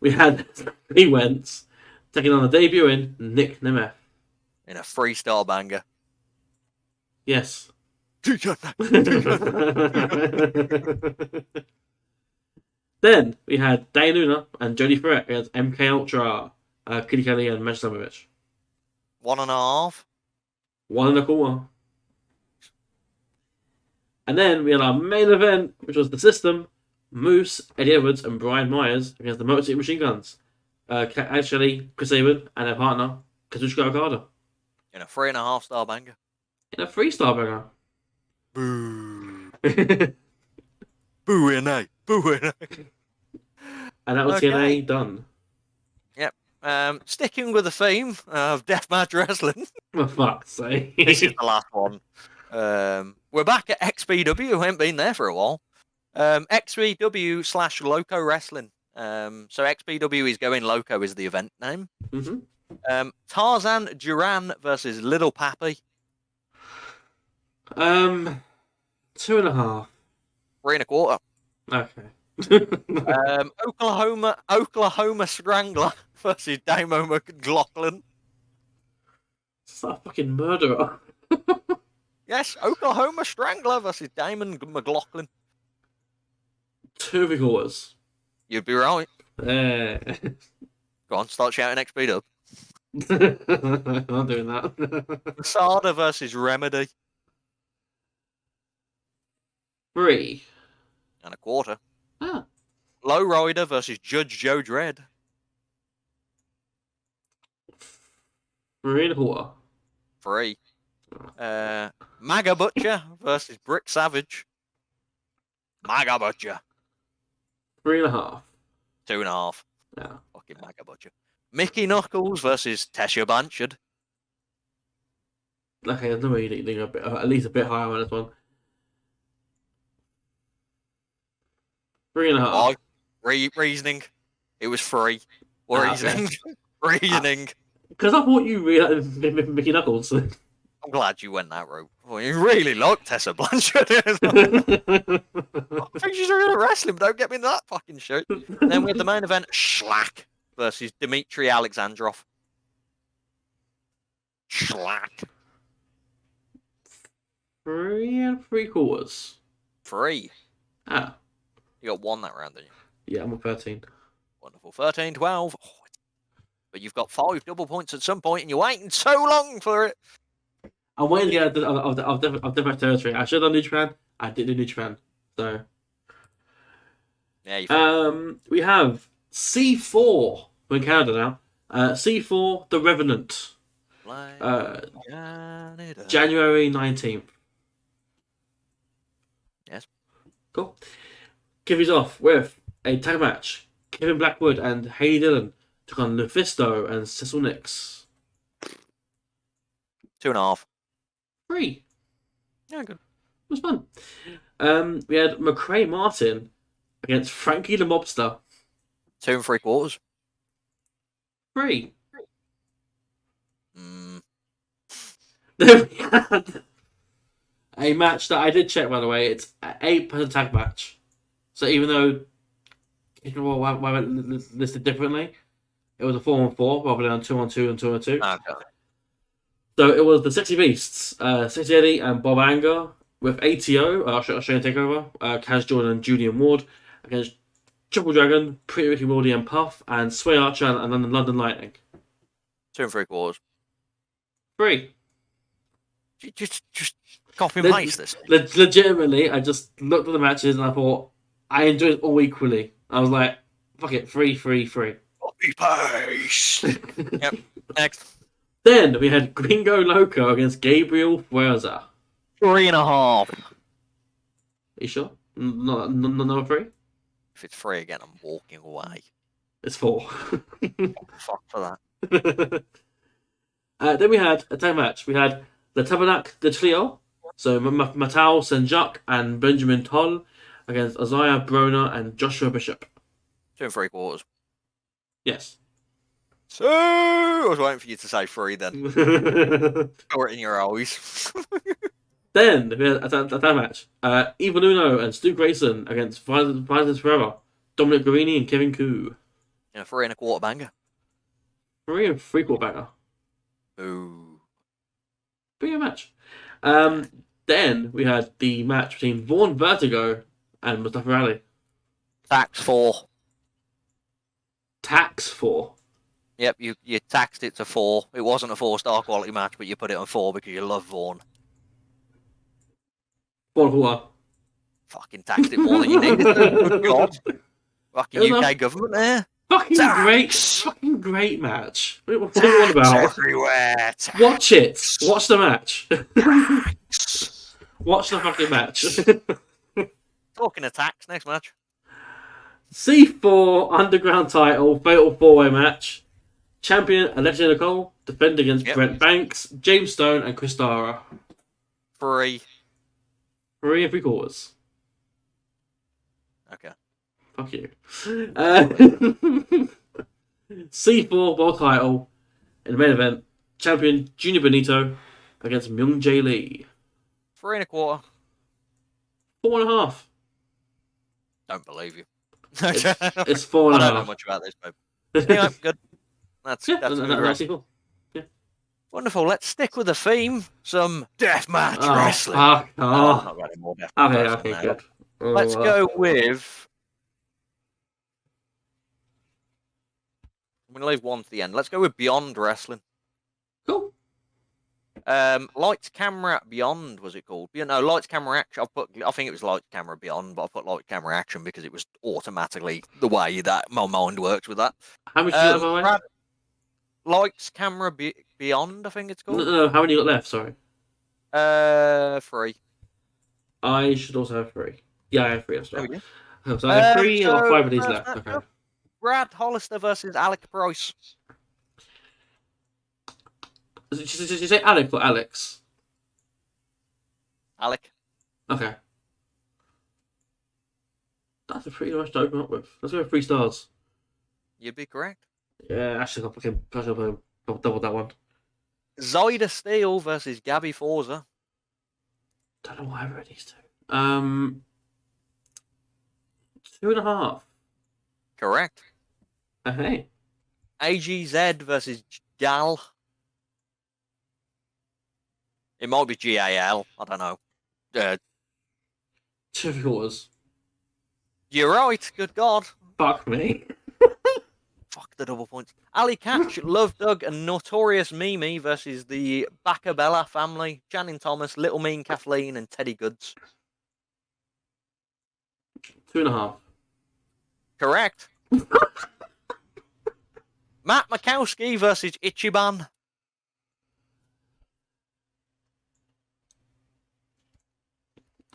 we had Lee Wentz taking on the debuting Nick Nemeth. In a 3-star banger. Yes. Then we had Day Luna and Jody Ferret against MK Ultra, Kitty Kelly and Manchester Samovich. 1.5. 1 1/4. And then we had our main event, which was the System, Moose, Eddie Edwards, and Brian Myers against the Motor City Machine Guns. Actually, Chris Abel and their partner, Kazuchika Okada. In a 3.5-star banger. In a 3-star banger. Boo. Boo in a. Boo in a. And that was TNA done. Yep. Sticking with the theme of deathmatch wrestling. For fuck's sake. This is the last one. We're back at XPW. We haven't been there for a while. XPW/Loco Wrestling. So XPW is going Loco is the event name. Mm-hmm. Tarzan Duran versus Little Pappy. 2.5. 3 1/4. Okay. Oklahoma Strangler versus Damo McLaughlin. It's that fucking murderer. Yes, Oklahoma Strangler versus Damon McLaughlin. 2 3/4. You'd be right. Go on, start shouting XPW. I'm not doing that. Sada versus Remedy. 3 1/4. Ah. Lowrider versus Judge Joe Dredd. 3 1/4. 3. Maga Butcher versus Brick Savage. Maga Butcher. 3.5. 2.5. Yeah. Fucking Maga Butcher. Mickey Knuckles versus Tesha Blanchard. Okay, there's no way you think at least a bit higher on this one. 3.5. Why? Reasoning. It was 3. Reasoning. Reasoning. Because I thought you really liked Mickey Knuckles. I'm glad you went that route. Well, you really like Tessa Blanchard. I think she's really wrestling, but don't get me in that fucking shit. Then we had the main event, Schlack versus Dmitry Alexandrov. Schlack. 3 3/4. 3. Ah. You got 1 that round, didn't you? Yeah, I'm on 13. Wonderful. 13, 12. Oh, but you've got 5 double points at some point, and you're waiting so long for it. I'm waiting to get out of Deathmatch territory. I should have done New Japan. I did do New Japan. So. Yeah, we have C4. We're in Canada now. C4, The Revenant. January 19th. Yes. Cool. Kick us off with a tag match. Kevin Blackwood and Hayley Dillon took on Lufisto and Cecil Nix. 2.5. 3. Yeah, good. It was fun. We had McRae Martin against Frankie the Mobster. 2 3/4. 3. Mm. Then we had a match that I did check, by the way. It's an 8-person tag match. So even though I went listed differently, it was a 4-on-4 rather than a 2-on-2 and 2-on-2. Okay. So it was the Sexy Beasts, Sexy Eddie and Bob Anger with ATO, Australian Takeover, Kaz Jordan and Julian Ward against Triple Dragon, Pretty Ricky Morty and Puff, and Sway Archer and London Lightning. 2 3/4. 3. Just copy and paste this. Legitimately, I just looked at the matches and I thought, I enjoyed it all equally. I was like, fuck it, 3, 3, 3. Copy paste. Yep. Next. Then we had Gringo Loco against Gabriel Fuerza. 3.5. You sure? No 3? If it's 3 again, I'm walking away. It's 4. Fuck for that. Then we had a tag match. We had the Tabernacle de Trio, so Matao Senjak and Benjamin Toll against Isaiah Broner and Joshua Bishop. 2 3/4. Yes. So I was waiting for you to say 3 then. Saw it in your eyes. Then we had a tag match. Evil Uno and Stu Grayson against Violence Forever, Dominic Guarini and Kevin Koo. Yeah, 3.25 banger. 3 and 3/4 banger. Ooh. Big match. Then we had the match between Vaughn Vertigo and Mustafa Ali. Tax 4. Tax 4. Yep, you taxed it to 4. It wasn't a 4-star quality match, but you put it on 4 because you love Vaughn. 4.25. Fucking taxed it more than you needed to. Good God. Fucking UK government there. Fucking great match. What are you on about? Everywhere. Watch it. Watch the match. Watch the fucking match. Talking of tax, next match. C4 Underground title, Fatal 4-Way match. Champion Alexia Nicole, defend against Brent Banks, James Stone, and Chris Dara. 3. 3 and 3/4. Okay. Fuck you. C4 World title in the main event. Champion Junior Benito against Myung Jae Lee. 3.25. 4.5. Don't believe you. It's I 4.5. don't know much about this, but anyway, good. That's That's cool. Wonderful. Let's stick with the theme. Some deathmatch Oh, wrestling. fuck. No, Oh. I'm not got any more deathmatch wrestling now. Good. Let's go with. I'm going to leave one to the end. Let's go with Beyond Wrestling. Cool. Lights, Camera, Beyond, was it called? No, Lights, Camera, Action. I think it was Lights, Camera, Beyond, but I put Lights, Camera, Action because it was automatically the way that my mind works with that. How much you got, by the way? Lights, Camera, Beyond, I think it's called. No, how many you got left? Sorry. 3. I should also have 3. Yeah, I have 3. There we go. So I have 3 or 5 of these left. match Okay. up, Brad Hollister versus Alec Price. Did you say Alec or Alex? Alec. Okay. That's a pretty much to open up with. Let's go with 3 stars. You'd be correct. Yeah, actually, I'll double that one. Zyda Steele versus Gabby Forza. Don't know why I read these 2. 2.5. Correct. Hey. AGZ versus Gal. It might be GAL. I don't know. 2 3/4. You're right. Good God. Fuck me. Fuck the double points. Ali Catch, Love Doug, and Notorious Mimi versus the Bacabella family. Channing Thomas, Little Mean Kathleen, and Teddy Goods. 2.5. Correct. Matt Makowski versus Ichiban.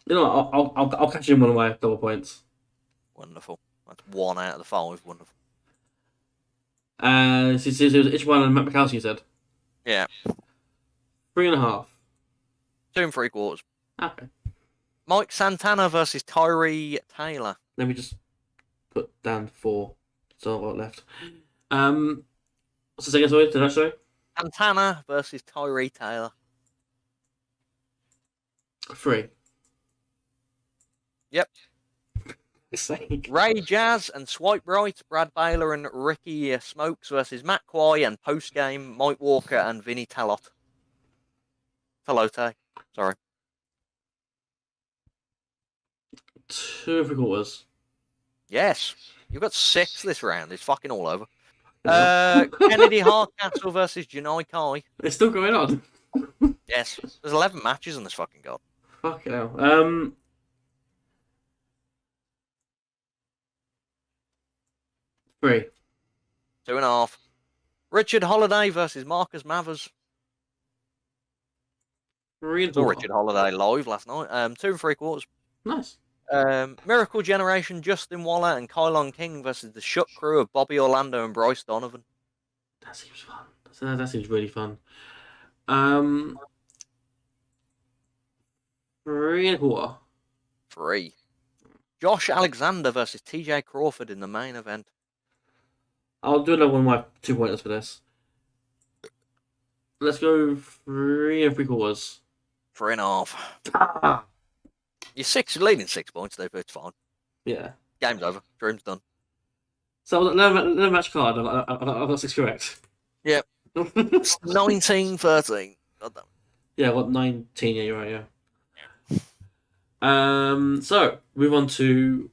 You know what? I'll catch him on my double points. Wonderful. That's 1 out of the 5. Wonderful. So it was Ichiban and Matt Mikowski, you said? Yeah. 3.5. 2 3/4. Okay. Mike Santana versus Tyree Taylor. Let me just put down 4. So I've got left. What's the second story? Did I show? Santana versus Tyree Taylor. 3. Yep. Sake. Ray Jazz and Swipe Right, Brad Baylor and Ricky Smokes versus Matt Quay and post game Mike Walker and Vinny Talot. Talote. Sorry. 2 3/4. Yes. You've got 6 this round. It's fucking all over. Kennedy Hardcastle versus Janai Kai. It's still going on. Yes. There's 11 matches in this fucking god. Fucking hell. 3. 2.5. Richard Holiday versus Marcus Mathers. 3 Saw Richard Holiday live last night. 2 3/4. Nice. Miracle Generation, Justin Waller and Kylon King versus the Shut Crew of Bobby Orlando and Bryce Donovan. That seems fun. That seems really fun. 3.25. 3. Josh Alexander versus TJ Crawford in the main event. I'll do another one of my 2 pointers for this. Let's go 3 3/4. 3.5. Ah. You're leading 6 points, though, but it's fine. Yeah. Game's over. Dream's done. So no match card. I've got 6 correct. Yep. 19-13. God damn. Yeah, what 19? Yeah, you're right. Yeah. So move on to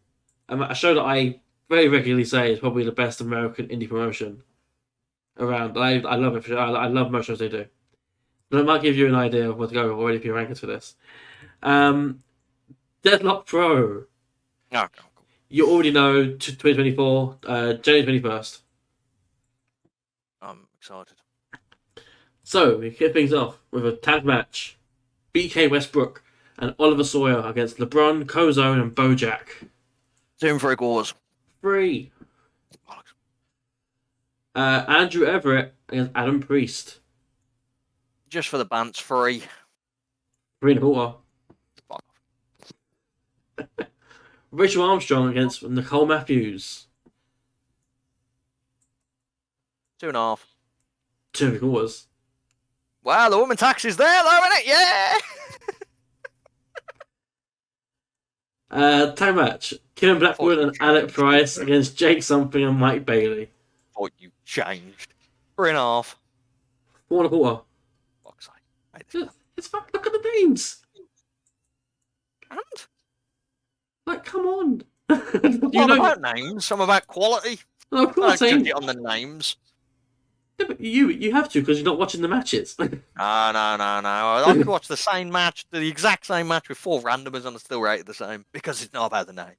a show that I very regularly say is probably the best American indie promotion around. I love it. I love most shows they do. But I might give you an idea of what to go already for your rankings for this. Deadlock Pro. Oh, cool. You already know 2024, January 21st. I'm excited. So we kick things off with a tag match: BK Westbrook and Oliver Sawyer against LeBron, Kozone, and Bojack. 2 3/4. 3. Andrew Everett against Adam Priest. Just for the bants, 3. 3.25. Fuck off. Rachel Armstrong against Nicole Matthews. 2.5. 2.75. Wow, the woman taxi's there, though, isn't it? Yeah! Tag match: Kevin Blackwood and Alec Price against Jake Something and Mike Bailey. Thought you changed. 3.5. 4.25. Fuck's sake. It's fuck. Look at the names. And? Like, come on. What about names? Some about quality. No, of course, I don't judge it on the names. Yeah, but you have to because you're not watching the matches. No. I could watch the same match, the exact same match with 4 randomers and I still rate it the same because it's not about the names.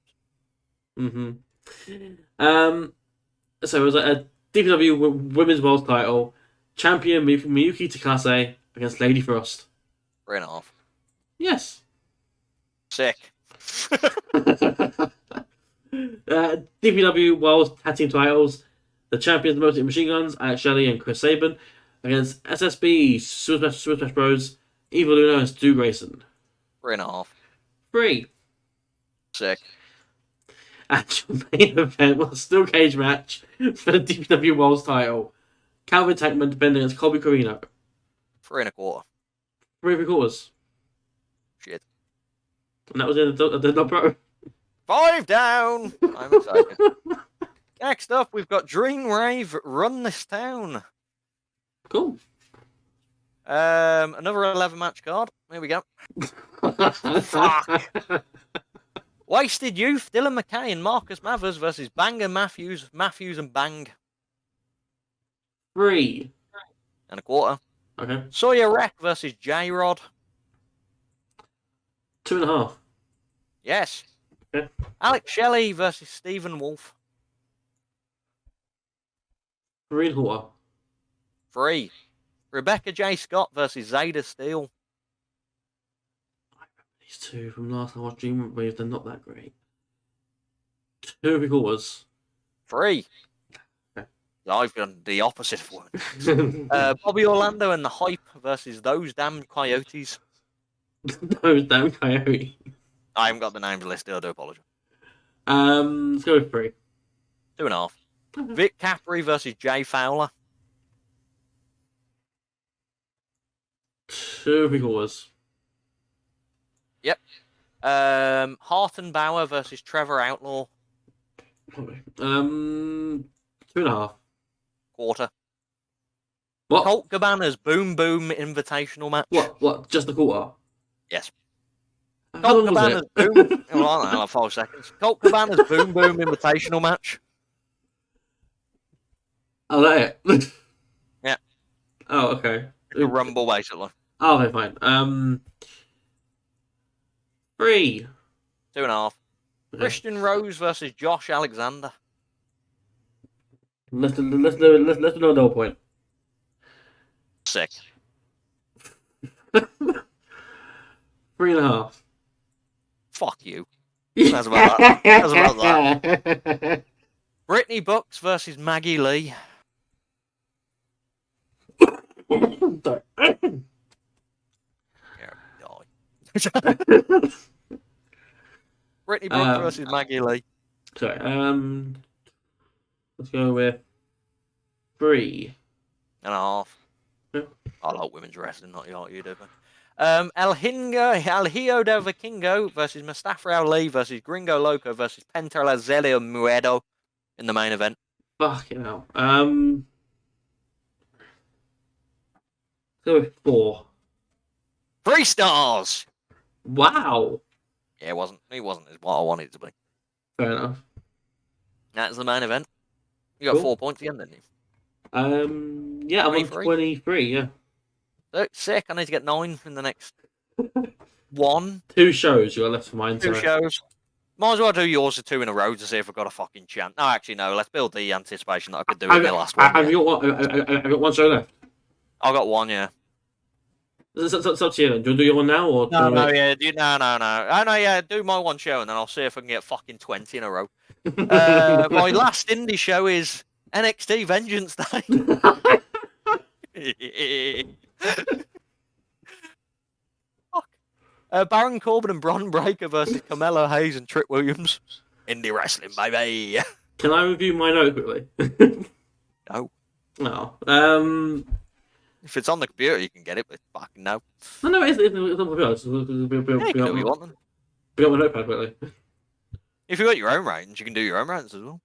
So it was a DPW Women's World Title champion Miyuki Takase against Lady Frost. 3.5. Yes. Sick. DPW World Tag Team Titles. The champions, the Motor Machine Guns, Alex Shelley and Chris Sabin, against SSB, Super Smash Bros, Evil Luna and Stu Grayson. 3.5. 3. Sick. Actual main event was a steel cage match for the DPW World Title. Calvin Tankman defending against Colby Corino. 3.25. 3.75. Shit. And that was in the not pro. 5 down. I'm excited. Next up, we've got Dream Rave Run This Town. Cool. Another 11 match card. Here we go. Fuck. Wasted Youth, Dylan McKay and Marcus Mathers versus Bang and Matthews and Bang. 3.25. Okay. Sawyer Wreck versus J-Rod. 2.5. Yes. Okay. Alex Shelley versus Stephen Wolf. 3.25. 3. Rebecca J. Scott versus Zayda Steele. These two from last time I watched Dream Wave, they're not that great. 2.75. 3. Okay. I've done the opposite of women. Bobby Orlando and the Hype versus those damn Coyotes. Those damn coyote. I haven't got the names listed. I do apologize. Let's go with 3. 2.5. Vic Capri versus Jay Fowler. 2 3/4. Yep. Hartenbauer versus Trevor Outlaw. 2.5. Quarter. What? Colt Cabana's Boom Boom Invitational match. What? Just a quarter? Yes. How Colt long was Cabana's it? Boom. Well, I don't know, like 5 seconds. Colt Cabana's Boom Boom Invitational match. Oh, that it? Yeah. Oh, okay. It's a rumble, basically. Oh, okay, fine. 3. 2.5. Okay. Christian Rose versus Josh Alexander. Let's do a double point. Sick. 3.5. Fuck you. That's about that. That's about that. Brittany Bucks versus Maggie Lee. Sorry. Die. Brittany Bucks versus Maggie Lee. Sorry. Let's go with 3.5. Yeah. I like women's wrestling, not you do. El Hijo del Vikingo versus Mustafa Ali versus Gringo Loco versus Pentarlazelio Muedo in the main event. Fucking hell. Let's go with 4. 3 stars. Wow. Yeah, it wasn't what I wanted it to be. Fair enough. That's the main event. You got Cool. 4 points again, didn't you? Yeah, I'm on 23? 23, yeah. So, sick. I need to get 9 in the next 1. 2 shows you got left for mine. 2 shows. Might as well do yours 2 in a row to see if I've got a fucking chance. No, actually, no. Let's build the anticipation that I could do it in the last one. Have you got 1 show left? I've got 1, yeah. It's up to you then. Do you want to do your one now? Or No, no, yeah. No, yeah. Do my 1 show and then I'll see if I can get fucking 20 in a row. My last indie show is NXT Vengeance Day. Fuck. Baron Corbin and Bron Breakker versus Carmelo Hayes and Trick Williams. Indie wrestling, baby. Can I review my note quickly? No. No. If it's on the computer, you can get it, but fucking no. No, it's on my computer. Yeah, you can do what you want then. Be on my notepad quickly. If you've got your own ratings, you can do your own ratings as well.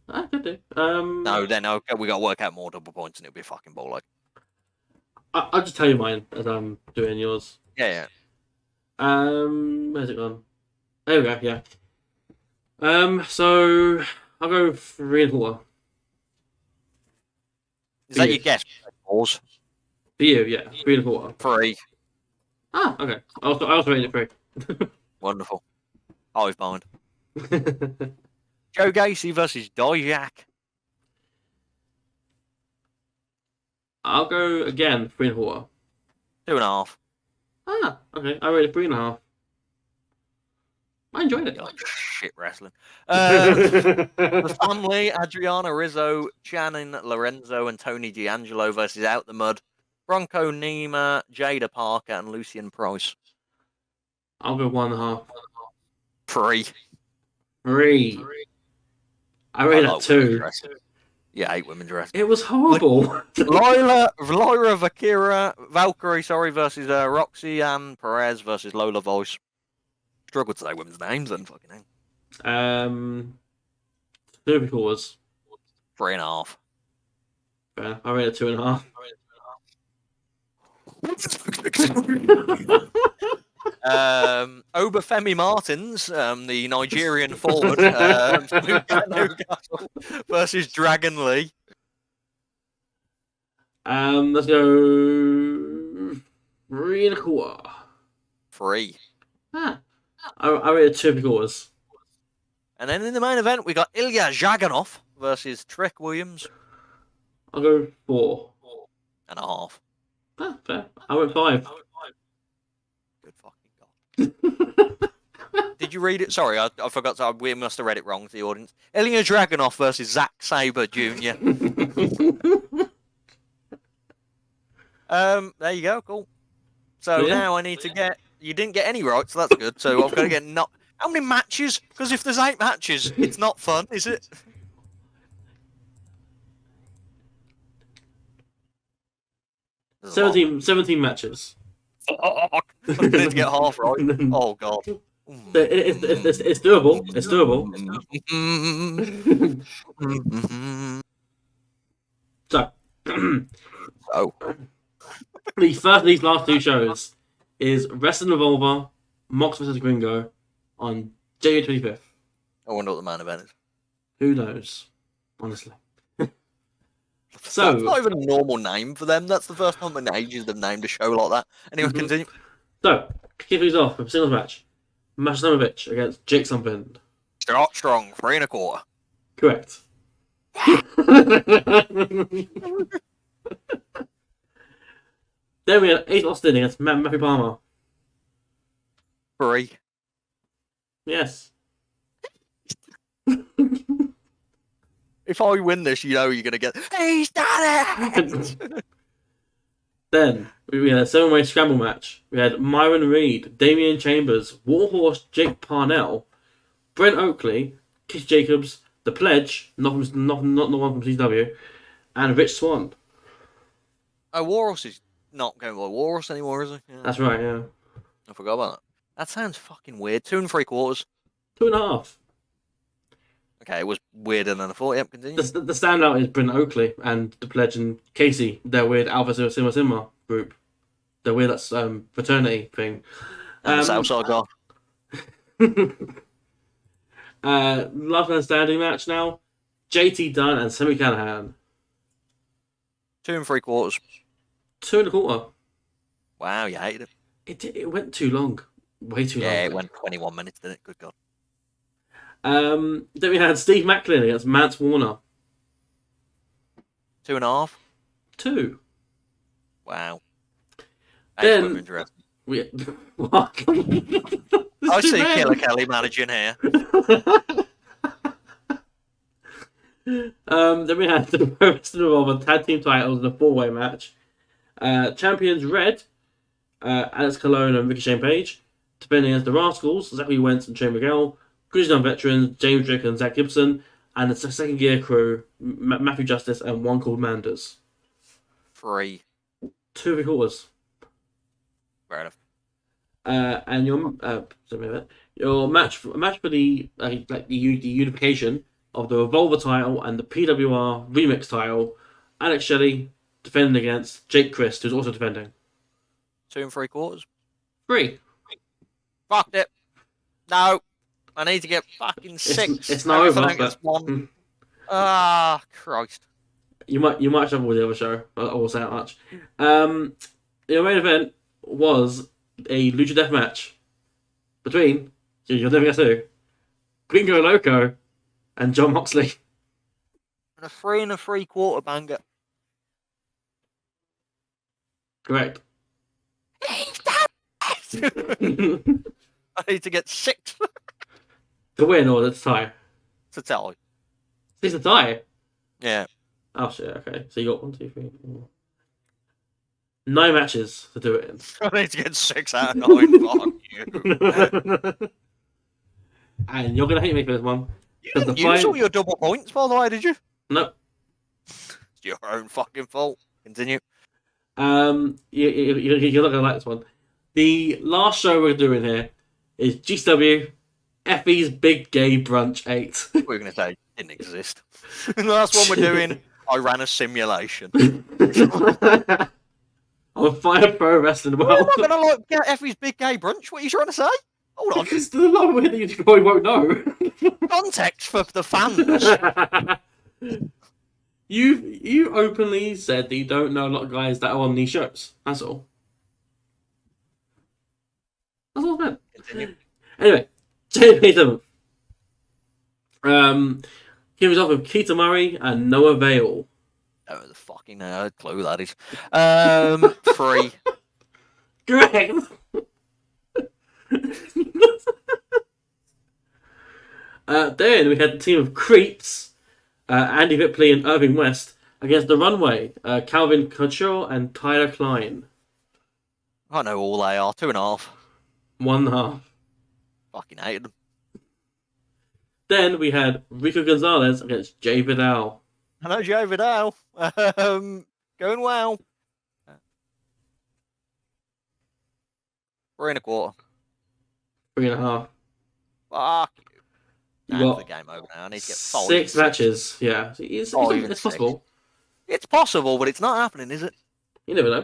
I could do. No, then okay, we got to work out more double points and it'll be a fucking ball like. I'll just tell you mine as I'm doing yours. Yeah. Where's it gone? There we go, yeah. So I'll go 3.25. Is that your guess? Pause. For you, yeah. 3.25. 3. Ah, okay. I also rated it 3. Wonderful. Hive mind. Joe Gacy versus Dijak. I'll go again 3.25. 2.5. Ah, okay. I rated 3.5. I enjoyed it. You like shit wrestling. The family: Adriana Rizzo, Channing Lorenzo, and Tony D'Angelo versus Out the Mud, Bronco Nima, Jada Parker, and Lucian Price. I'll go 1.5. 3. 3. I rated like 2. Yeah, 8 women's wrestling. It was horrible. Lyra Valkyrie, versus Roxy Ann Perez versus Lola Voice. Struggle to say women's names then, fucking hell. 2.75. 3.5. Fair. I rated 2.5. Obafemi Martins, the Nigerian forward, Newcastle versus Dragon Lee. Let's go 3.25. 3. Ah, I rated 2.75. And then in the main event, we got Ilya Zhaganov versus Trick Williams. I'll go 4.5. Ah, fair. I went 5. Good fucking god. Did you read it? Sorry, I forgot. We must have read it wrong to the audience. Ilya Dragunov versus Zack Sabre Jr. There you go. Cool. So Yeah. now I need to get. You didn't get any right, so that's good. So I've got to get not. How many matches? Because if there's 8 matches, it's not fun, is it? There's a lot. 17 matches. I need to get half right. Oh god. It's doable. It's doable. So, Oh. the first of these last 2 shows is Wrestling Revolver, Mox vs Gringo on January 25th. I wonder what the main event is. Who knows? Honestly. So that's not even a normal name for them. That's the first time in ages they've named a show like that. Anyway, continue. So, kick these off with a singles match. Masanovic against Jake something. Start strong, 3 1/4. Correct. Then we had Ace Austin against Matthew Palmer. 3. Yes. If I win this, you know you're gonna get. He's done it. Then we had a 7-way scramble match. We had Myron Reed, Damian Chambers, Warhorse Jake Parnell, Brent Oakley, Keith Jacobs, The Pledge, not the one from CW, and Rich Swann. Oh, Warhorse is not going by Warhorse anymore, is he? Yeah. That's right, yeah. I forgot about that. That sounds fucking weird. 2 3/4. 2.5. Okay, it was weirder than I thought. Yep, continue. The standout is Brent Oakley and The Pledge and Casey. They're weird Alpha Sigma group. They're weird, that's fraternity thing. And the Southside guy. Last man standing match now. JT Dunn and Sammy Callahan. 2 3/4. 2.25. Wow, you hated it. It went too long. Way too long. Yeah, it went 21 minutes, didn't it? Good God. Then we had Steve Macklin against Mance Warner. 2 1/2. 2. Wow. Then- That's interesting. What? I see Killer Kelly managing here. Then we had the Wrestling Revolver tag team titles in a 4-way match. Champions Red, Alex Colon and Ricochet Page, defending against the Rascals, Zachary Wentz and Shane Miguel, Grizzly veterans James Drake and Zach Gibson, and the second gear crew Matthew Justice and one called Manders. 3. 2 3/4. Fair enough. And your match for the the unification of the Revolver title and the PWR Remix title, Alex Shelley defending against Jake Christ, who's also defending. 2 3/4. 3. Fucked it. No. I need to get fucking 6. It's not over. Everything is 1. Ah, Christ. You might struggle with the other show. I will say that much. The main event was a lucha death match between you'll never guess who, Gringo Loco and John Moxley. And a 3 3/4 banger. Correct. I need to get 6 To win or to tie? to tell you. It's a tie. Yeah. Oh shit. Okay. So you got 1, 2, 3, 4. 9 matches to do it in. I need to get 6 out of 9. Fuck you. And you're gonna hate me for this one. You didn't use all your double points, by the way, did you? No. It's your own fucking fault. Continue. You're not gonna like this one. The last show we're doing here is GCW Effie's Big Gay Brunch 8. We were going to say it didn't exist. The last one we're doing, I ran a simulation. On Fire Pro Wrestling Well, World. I'm not going to get Effie's Big Gay Brunch. What are you trying to say? Hold on. Because there's a lot of it that you probably won't know. Context for the fans. You openly said that you don't know a lot of guys that are on these shows. That's all. That's all I meant. Continue. Anyway, January 7th. He was off with Keita Murray and Noah Vale. Oh, the fucking clue that is. 3. Correct. Then we had the team of Creeps, Andy Ripley and Irving West, against the Runway, Calvin Couture and Tyler Klein. I know all they are. 2.5. 1.5. Fucking hated them. Then we had Rico Gonzalez against Jay Vidal. Hello, Joe Vidal. Going well. 3.25. 3.5. Fuck you. You Nah, got the game over now. I need to get 5. 6 matches. Yeah, it's possible. It's possible, but it's not happening, is it? You never know.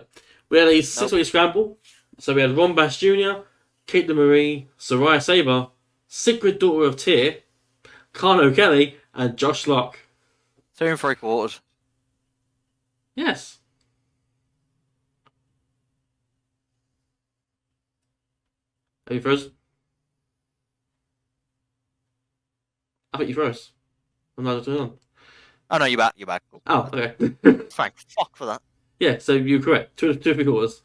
We had a 6-way scramble. So we had Ron Bass Jr., Kate DeMarie, Soraya Saber, Secret Daughter of Tyr, Carno Kelly, and Josh Locke. 2.75. Yes. Are you froze? I think you froze. I'm not doing on. Oh no, you're back. You're back. Oh, okay. Thank fuck for that. Yeah, so you're correct. 2.75.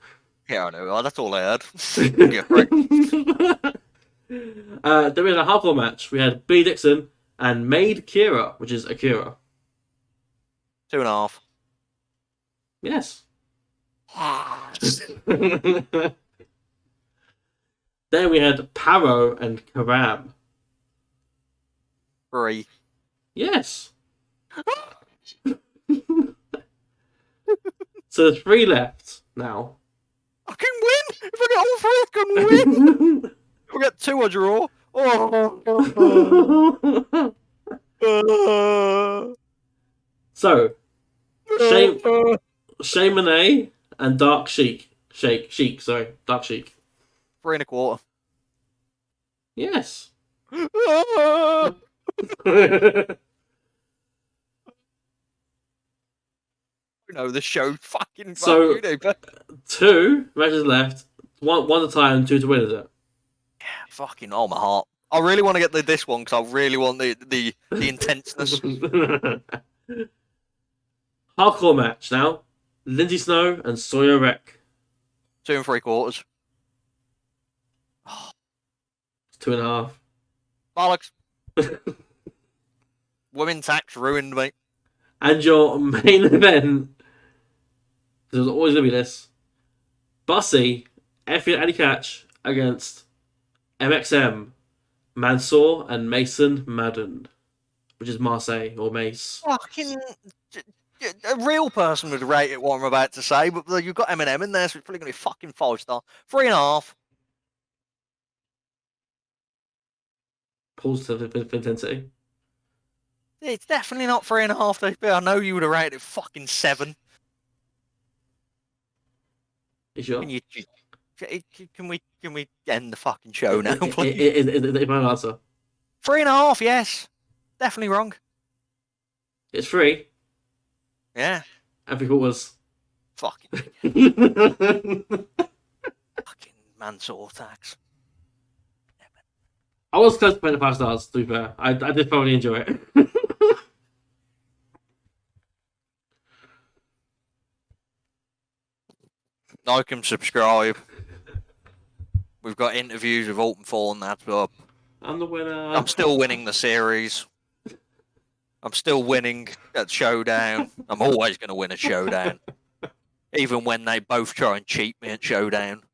Yeah, I know. Oh, that's all I heard. You're correct. Then we had a hardcore match. We had Billy Dixon and Maid Kira, which is Akira. 2.5. Yes. Then we had Paro and Karam. 3. Yes. So there's 3 left now. I can win! If I get all 3, I can win! If I get 2, I draw. Oh. So, Shay Monet and Dark Sheik. Dark Sheik. 3.25. Yes. No, the show fucking So- you do, but 2 matches left. One at a time, 2 to win, is it? fucking my heart. I really want to get this one because I really want the intenseness. Hardcore match now. Lindsay Snow and Sawyer Wreck. 2.75. 2.5. Bollocks. Women's tax ruined me. And your main event. There's always going to be this. Bussy, Effie and Annie Catch against MXM, Mansoor and Mason Madden. Which is Marseille or Mace. Fucking a real person would rate it what I'm about to say, but you've got Eminem in there, so it's probably going to be fucking 5-star. 3.5. Pulls to the intensity. It's definitely not 3.5. DP. I know you would have rated it fucking 7. You sure? Can we end the fucking show now, please? Is my answer? 3.5. Yes, definitely wrong. It's 3. Yeah, And 3/4. fucking Mansoor tax. I was close to putting the 5 stars, to be fair. I did thoroughly enjoy it. Like and subscribe. We've got interviews with Alton Thorne. That's up. I'm the winner. I'm still winning the series. I'm still winning at Showdown. I'm always going to win at Showdown. Even when they both try and cheat me at Showdown.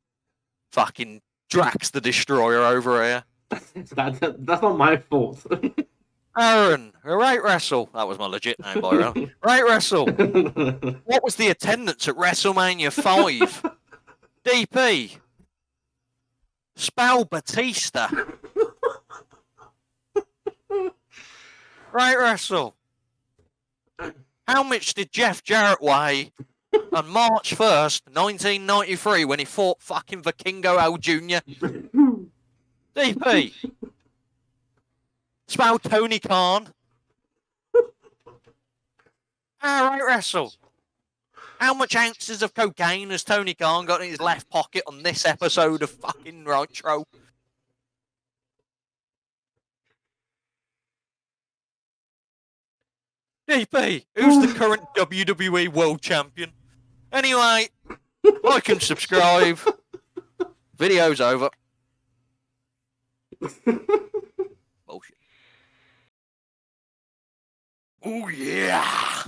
Fucking Drax the Destroyer over here. That's not my fault. Aaron, RateWrestle. That was my legit name, by the way. RateWrestle. What was the attendance at WrestleMania 5? DP. Spell Batista. RateWrestle. How much did Jeff Jarrett weigh on March 1st, 1993, when he fought fucking Vikingo L Jr.? DP. Spell Tony Khan. RateWrestle. How much ounces of cocaine has Tony Khan got in his left pocket on this episode of fucking Nitro? DP, who's the current WWE World Champion? Anyway, like and subscribe. Video's over. Bullshit. Oh yeah.